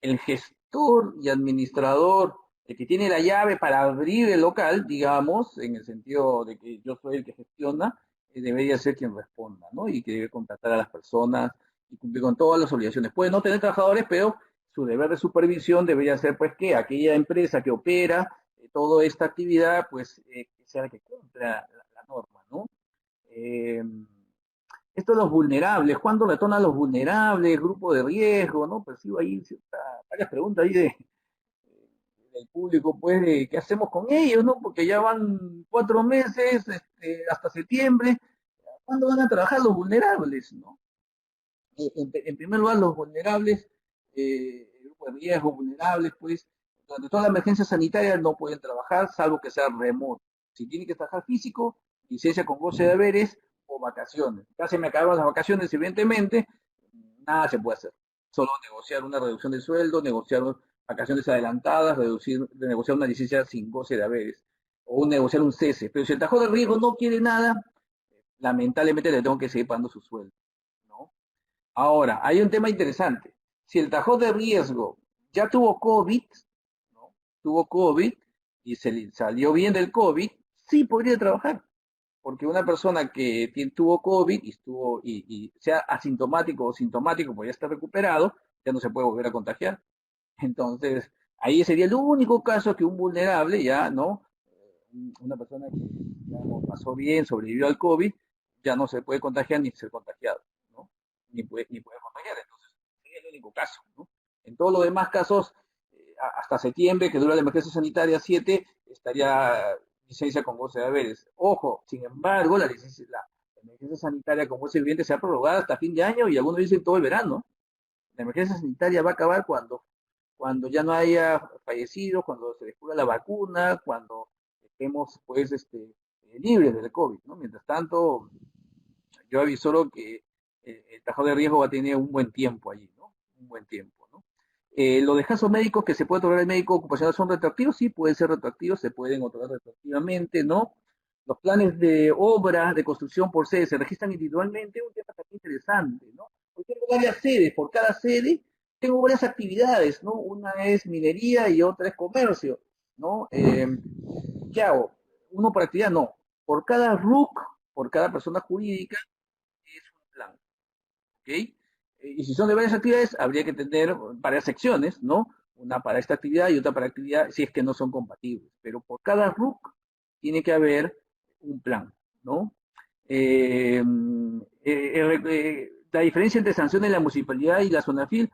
El gestor y administrador, el que tiene la llave para abrir el local, digamos, en el sentido de que yo soy el que gestiona, debería ser quien responda, ¿no? Y que debe contratar a las personas y cumplir con todas las obligaciones. Puede no tener trabajadores, pero su deber de supervisión debería ser, pues, que aquella empresa que opera toda esta actividad, pues, que sea la que cumpla la norma, ¿no? Esto de los vulnerables, ¿cuándo retornan los vulnerables, grupo de riesgo? ¿No? Percibo ahí varias preguntas ahí del público, pues, de qué hacemos con ellos, ¿no? Porque ya van 4 meses, hasta septiembre, ¿Cuándo van a trabajar los vulnerables, no? En primer lugar, los vulnerables, el grupo de riesgo, vulnerables, pues, durante toda la emergencia sanitaria no pueden trabajar, salvo que sea remoto. Si tienen que trabajar físico, licencia con goce de haberes o vacaciones. Ya se me acaban las vacaciones, evidentemente, nada se puede hacer. Solo negociar una reducción de sueldo, negociar vacaciones adelantadas, negociar una licencia sin goce de haberes, o negociar un cese. Pero si el trabajador de riesgo no quiere nada, lamentablemente le tengo que seguir pagando su sueldo, ¿no? Ahora, hay un tema interesante. Si el trabajador de riesgo ya tuvo COVID, ¿no? Tuvo COVID y se salió bien del COVID, sí podría trabajar. Porque una persona que tuvo COVID y sea asintomático o sintomático, pues ya está recuperado, ya no se puede volver a contagiar. Entonces, ahí sería el único caso que un vulnerable ya, ¿no? Una persona que digamos, pasó bien, sobrevivió al COVID, ya no se puede contagiar ni ser contagiado, ¿no? Ni puede contagiar. Entonces, sería el único caso, ¿no? En todos los demás casos, hasta septiembre, que dura la emergencia sanitaria 7, estaría licencia con goce de haberes. Ojo, sin embargo, la emergencia sanitaria con goce viviente se ha prorrogado hasta fin de año y algunos dicen todo el verano. La emergencia sanitaria va a acabar cuando ya no haya fallecidos, cuando se descubra la vacuna, cuando estemos pues libres del COVID, ¿no? Mientras tanto, yo avisoro que el trabajador de riesgo va a tener un buen tiempo allí, ¿no? Un buen tiempo, ¿no? Los descansos médicos que se puede otorgar el médico ocupacional son retroactivos, sí, pueden ser retroactivos, se pueden otorgar retroactivamente, ¿no? Los planes de obra de construcción por sede se registran individualmente, un tema también interesante, ¿no? Porque tengo varias sedes, por cada sede tengo varias actividades, ¿no? Una es minería y otra es comercio, ¿no? ¿Qué hago? Uno por actividad, no. Por cada RUC, por cada persona jurídica, es un plan, ¿ok? Y si son de varias actividades, habría que tener varias secciones, ¿no? Una para esta actividad y otra para actividad, si es que no son compatibles. Pero por cada RUC tiene que haber un plan, ¿no? La diferencia entre sanciones de la municipalidad y la ZONAFIL,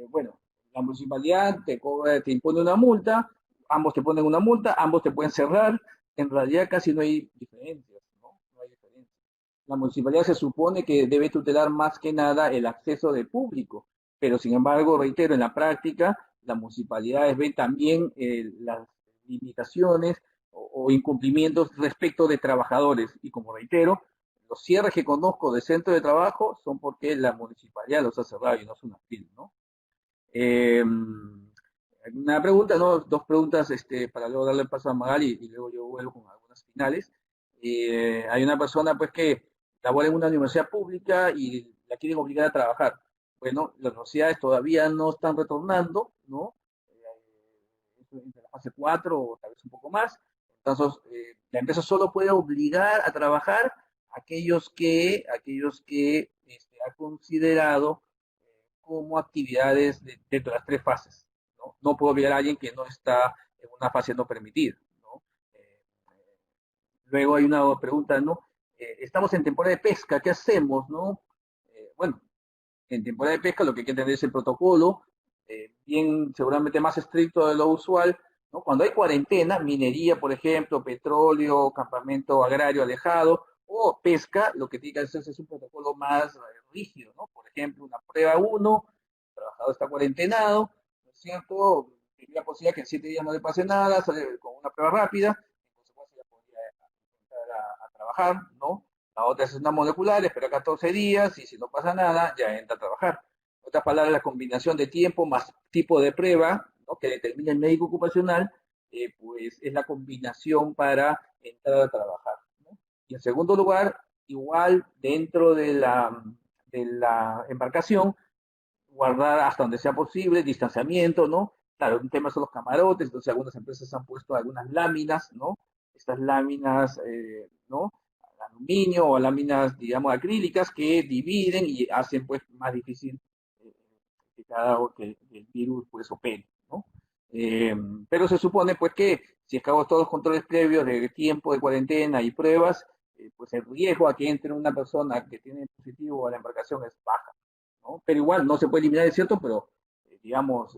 bueno, la municipalidad te impone una multa, ambos te ponen una multa, ambos te pueden cerrar, en realidad casi no hay diferencias, ¿no? No hay diferencias. La municipalidad se supone que debe tutelar más que nada el acceso del público, pero sin embargo, reitero, en la práctica, las municipalidades ven también las limitaciones o incumplimientos respecto de trabajadores. Y como reitero, los cierres que conozco de centro de trabajo son porque la municipalidad los ha cerrado y no son afín, ¿no? Una pregunta, ¿no? Dos preguntas para luego darle paso a Magali y luego yo vuelvo con algunas finales. Hay una persona pues que labora en una universidad pública y la quieren obligar a trabajar. Bueno, las universidades todavía no están retornando, ¿no? Entre la fase 4 o tal vez un poco más. Entonces, la empresa solo puede obligar a trabajar a aquellos que ha considerado como actividades dentro de las tres fases, ¿no? No puedo obligar a alguien que no está en una fase no permitida, ¿no? Luego hay una pregunta, ¿no? Estamos en temporada de pesca, ¿qué hacemos, no? Bueno, en temporada de pesca lo que hay que tener es el protocolo, bien seguramente más estricto de lo usual, ¿no? Cuando hay cuarentena, minería, por ejemplo, petróleo, campamento agrario alejado, o pesca, lo que tiene que hacerse es un protocolo más rígido, ¿no? Por ejemplo, una prueba 1, el trabajador está cuarentenado, ¿no es cierto? Tiene la posibilidad que en 7 días no le pase nada, sale con una prueba rápida, en consecuencia ya podría empezar a trabajar, ¿no? La otra es una molecular, espera 14 días y si no pasa nada, ya entra a trabajar. En otras palabras, la combinación de tiempo más tipo de prueba, ¿no? Que determina el médico ocupacional, pues es la combinación para entrar a trabajar, ¿no? Y en segundo lugar, igual dentro de la embarcación, guardar hasta donde sea posible, distanciamiento, ¿no? Claro, un tema son los camarotes, entonces algunas empresas han puesto algunas láminas, ¿no? Estas láminas, ¿no? Aluminio o láminas, digamos, acrílicas que dividen y hacen pues más difícil eh, que el virus pues opere, ¿no? Eh, pero se supone pues que si acabo todos los controles previos de tiempo de cuarentena y pruebas, pues el riesgo a que entre una persona que tiene positivo a la embarcación es baja, ¿no? Pero igual no se puede eliminar, es cierto, pero digamos,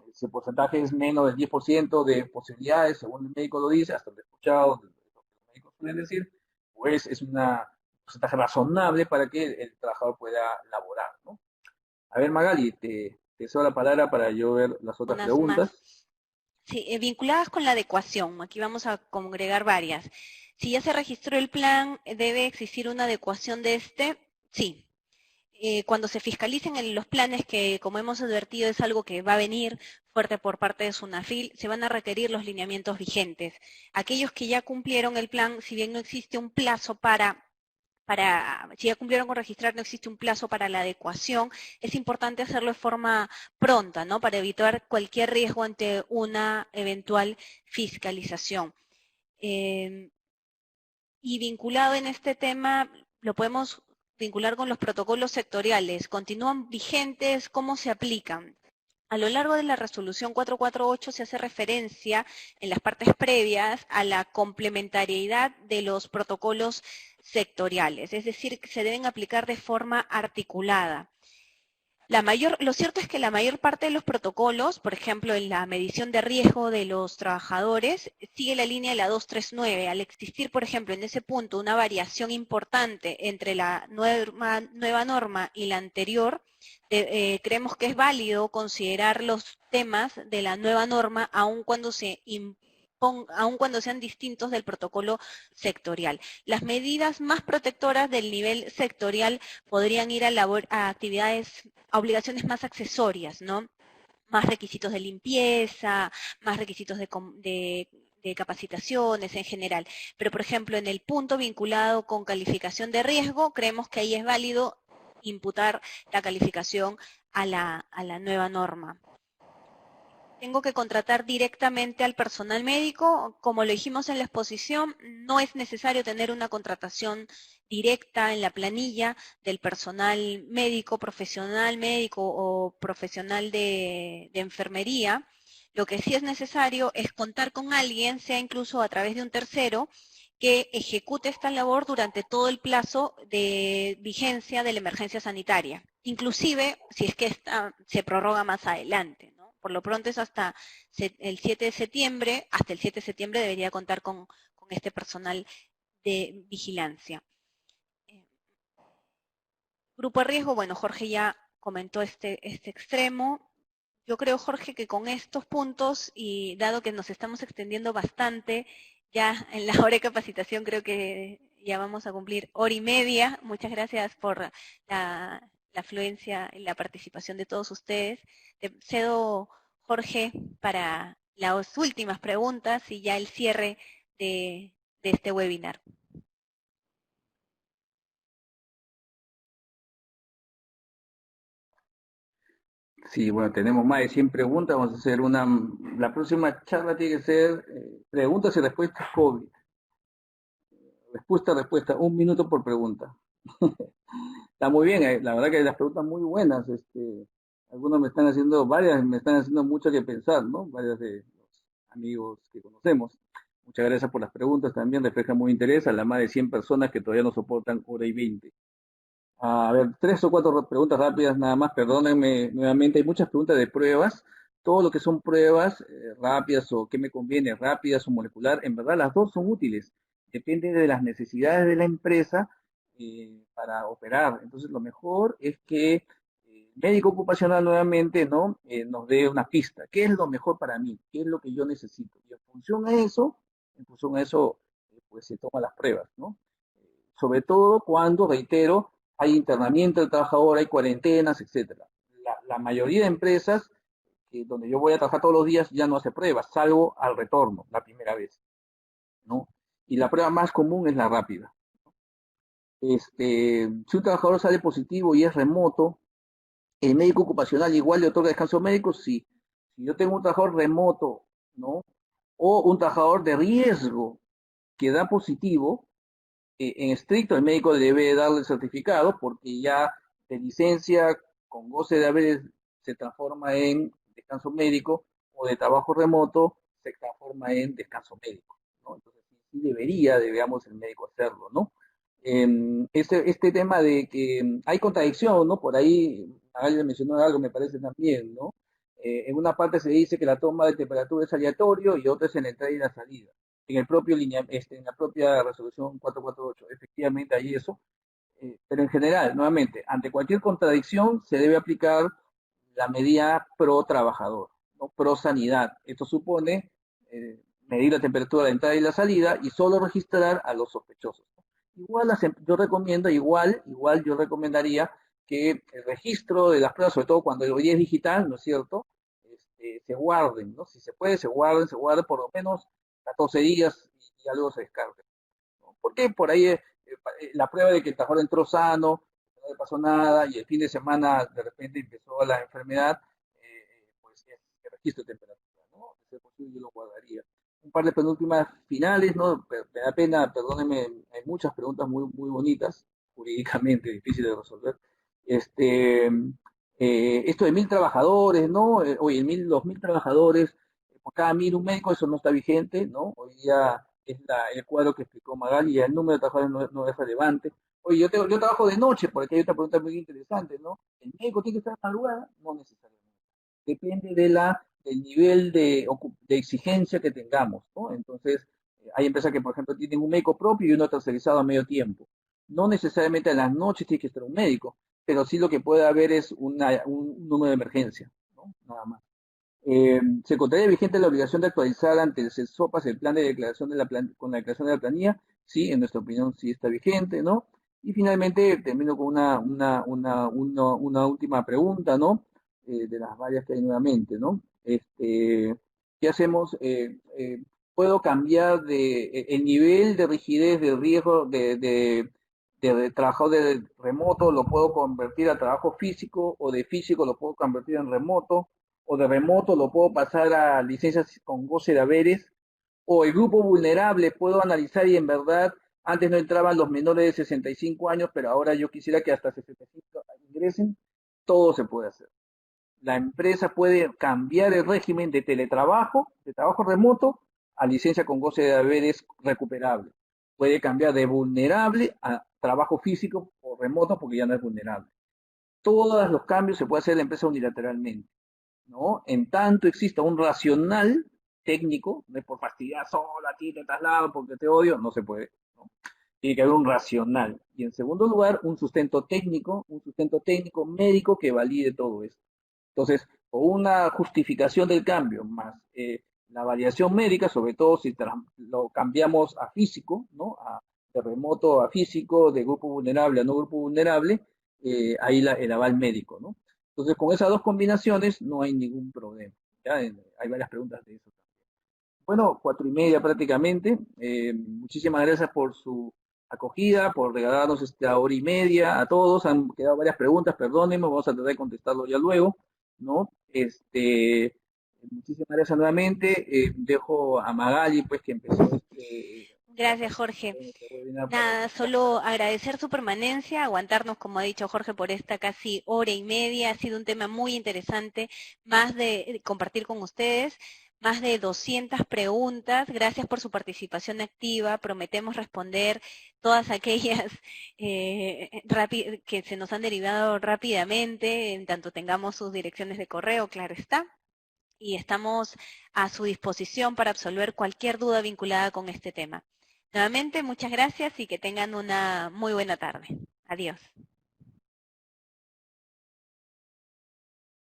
ese porcentaje es menos del 10% de posibilidades, según el médico lo dice, hasta lo he escuchado, lo que los médicos suelen decir, pues es una porcentaje razonable para que el trabajador pueda laborar, ¿no? A ver, Magali, te cedo la palabra para yo ver las otras Unas más. preguntas. Sí, vinculadas con la adecuación. Aquí vamos a congregar varias. Si ya se registró el plan, ¿debe existir una adecuación de este? Sí. Cuando se fiscalicen los planes, que como hemos advertido es algo que va a venir fuerte por parte de SUNAFIL, se van a requerir los lineamientos vigentes. Aquellos que ya cumplieron el plan, si bien no existe un plazo si ya cumplieron con registrar, no existe un plazo para la adecuación, es importante hacerlo de forma pronta, ¿no? Para evitar cualquier riesgo ante una eventual fiscalización. Y vinculado en este tema, lo podemos vincular con los protocolos sectoriales. ¿Continúan vigentes? ¿Cómo se aplican? A lo largo de la resolución 448 se hace referencia en las partes previas a la complementariedad de los protocolos sectoriales, es decir, que se deben aplicar de forma articulada. Lo cierto es que la mayor parte de los protocolos, por ejemplo, en la medición de riesgo de los trabajadores, sigue la línea de la 239. Al existir, por ejemplo, en ese punto una variación importante entre la nueva norma y la anterior, creemos que es válido considerar los temas de la nueva norma aun cuando sean distintos del protocolo sectorial. Las medidas más protectoras del nivel sectorial podrían ir a actividades, a obligaciones más accesorias, ¿no? Más requisitos de limpieza, más requisitos de capacitaciones en general. Pero, por ejemplo, en el punto vinculado con calificación de riesgo, creemos que ahí es válido imputar la calificación a la nueva norma. Tengo que contratar directamente al personal médico. Como lo dijimos en la exposición, no es necesario tener una contratación directa en la planilla del personal médico, profesional médico o profesional de enfermería. Lo que sí es necesario es contar con alguien, sea incluso a través de un tercero, que ejecute esta labor durante todo el plazo de vigencia de la emergencia sanitaria, inclusive si es que esta se prorroga más adelante, ¿no? Por lo pronto es hasta el 7 de septiembre, hasta el 7 de septiembre debería contar con este personal de vigilancia. Grupo de riesgo, bueno, Jorge ya comentó este extremo. Yo creo, Jorge, que con estos puntos, y dado que nos estamos extendiendo bastante, ya en la hora de capacitación creo que ya vamos a cumplir hora y media. Muchas gracias por la afluencia y la participación de todos ustedes. Te cedo, Jorge, para las últimas preguntas y ya el cierre de este webinar. Sí, bueno, tenemos más de 100 preguntas. Vamos a hacer la próxima charla tiene que ser preguntas y respuestas COVID. Respuesta, 1 minuto por pregunta. Está muy bien, la verdad que hay las preguntas muy buenas. Algunos varias me están haciendo mucho que pensar, ¿no? Varios de los amigos que conocemos. Muchas gracias por las preguntas, también refleja muy interés a las más de 100 personas que todavía nos soportan hora y 20. A ver, 3 o 4 preguntas rápidas nada más, perdónenme nuevamente, hay muchas preguntas de pruebas. Todo lo que son pruebas rápidas o qué me conviene, rápidas o molecular, en verdad las dos son útiles. Depende de las necesidades de la empresa para operar. Entonces lo mejor es que el médico ocupacional nuevamente ¿no? Nos dé una pista. ¿Qué es lo mejor para mí? ¿Qué es lo que yo necesito? Y en función a eso, pues se toman las pruebas, ¿no? Sobre todo cuando, reitero, hay internamiento del trabajador, hay cuarentenas, etcétera. La mayoría de empresas donde yo voy a trabajar todos los días ya no hace pruebas, salvo al retorno, la primera vez, ¿no? Y la prueba más común es la rápida. Si un trabajador sale positivo y es remoto, el médico ocupacional igual le otorga descanso médico, sí. Si yo tengo un trabajador remoto, ¿no? O un trabajador de riesgo que da positivo, en estricto el médico debe darle el certificado porque ya de licencia con goce de haber se transforma en descanso médico o de trabajo remoto se transforma en descanso médico, ¿no? Entonces sí deberíamos el médico hacerlo, ¿no? Este tema de que hay contradicción, ¿no? Por ahí alguien mencionó algo, me parece también, ¿no? En una parte se dice que la toma de temperatura es aleatorio y otra es en la entrada y la salida. en el propio en la propia resolución 448. Efectivamente hay eso, pero en general, nuevamente, ante cualquier contradicción se debe aplicar la medida pro trabajador, ¿no? Pro sanidad. Esto supone medir la temperatura de la entrada y la salida y solo registrar a los sospechosos. Igual yo recomiendo, igual yo recomendaría que el registro de las pruebas, sobre todo cuando hoy es digital, ¿no es cierto? Se guarden, ¿no? Si se puede, se guarden por lo menos 14 días y ya luego se descarguen, ¿no? Porque por ahí la prueba de que el trabajador entró sano, no le pasó nada y el fin de semana de repente empezó la enfermedad, pues es registro de temperatura, ¿no? De ser posible yo lo guardaría. Un par de penúltimas finales, ¿no? Me da pena, perdónenme, hay muchas preguntas muy bonitas, jurídicamente difíciles de resolver. Esto de 1.000 trabajadores, ¿no? Oye, 2.000 trabajadores, por cada 1.000 un médico, eso no está vigente, ¿no? Hoy día es el cuadro que explicó Magali, y el número de trabajadores no es relevante. Oye, yo trabajo de noche, porque hay otra pregunta muy interesante, ¿no? ¿El médico tiene que estar a madrugada? No necesariamente. Depende del nivel de exigencia que tengamos, ¿no? Entonces, hay empresas que, por ejemplo, tienen un médico propio y uno tercerizado a medio tiempo. No necesariamente en las noches tiene que estar un médico, pero sí lo que puede haber es un número de emergencia, ¿no? Nada más. ¿Se encontraría vigente la obligación de actualizar ante el CESOPAS el plan de declaración con la declaración de la planilla? Sí, en nuestra opinión sí está vigente, ¿no? Y finalmente termino con una última pregunta, ¿no? De las varias que hay nuevamente, ¿no? ¿Qué hacemos? ¿Puedo cambiar el nivel de rigidez de riesgo de trabajo de remoto? ¿Lo puedo convertir a trabajo físico o de físico lo puedo convertir en remoto? ¿O de remoto lo puedo pasar a licencias con goce de haberes? ¿O el grupo vulnerable puedo analizar y en verdad antes no entraban los menores de 65 años, pero ahora yo quisiera que hasta 65 ingresen? Todo se puede hacer. La empresa puede cambiar el régimen de teletrabajo, de trabajo remoto, a licencia con goce de haberes recuperable. Puede cambiar de vulnerable a trabajo físico o remoto porque ya no es vulnerable. Todos los cambios se puede hacer en la empresa unilateralmente, ¿no? En tanto exista un racional técnico, no es por fastidiar solo a ti, te traslado porque te odio, no se puede, ¿no? Tiene que haber un racional. Y en segundo lugar, un sustento técnico médico que valide todo esto. Entonces, con una justificación del cambio más la variación médica, sobre todo si lo cambiamos a físico, ¿no? De remoto a físico, de grupo vulnerable a no grupo vulnerable, ahí el aval médico, ¿no? Entonces, con esas dos combinaciones no hay ningún problema. ¿Ya? Hay varias preguntas de eso también. Bueno, 4:30 prácticamente. Muchísimas gracias por su acogida, por regalarnos esta hora y media a todos. Han quedado varias preguntas, perdónenme, vamos a tratar de contestarlo ya luego, ¿no? Muchísimas gracias nuevamente. Dejo a Magali, pues, que empezó Gracias, Jorge. Nada, solo agradecer su permanencia, aguantarnos, como ha dicho Jorge, por esta casi hora y media. Ha sido un tema muy interesante, más de compartir con ustedes. Más de 200 preguntas. Gracias por su participación activa. Prometemos responder todas aquellas que se nos han derivado rápidamente, en tanto tengamos sus direcciones de correo, claro está. Y estamos a su disposición para absolver cualquier duda vinculada con este tema. Nuevamente, muchas gracias y que tengan una muy buena tarde. Adiós.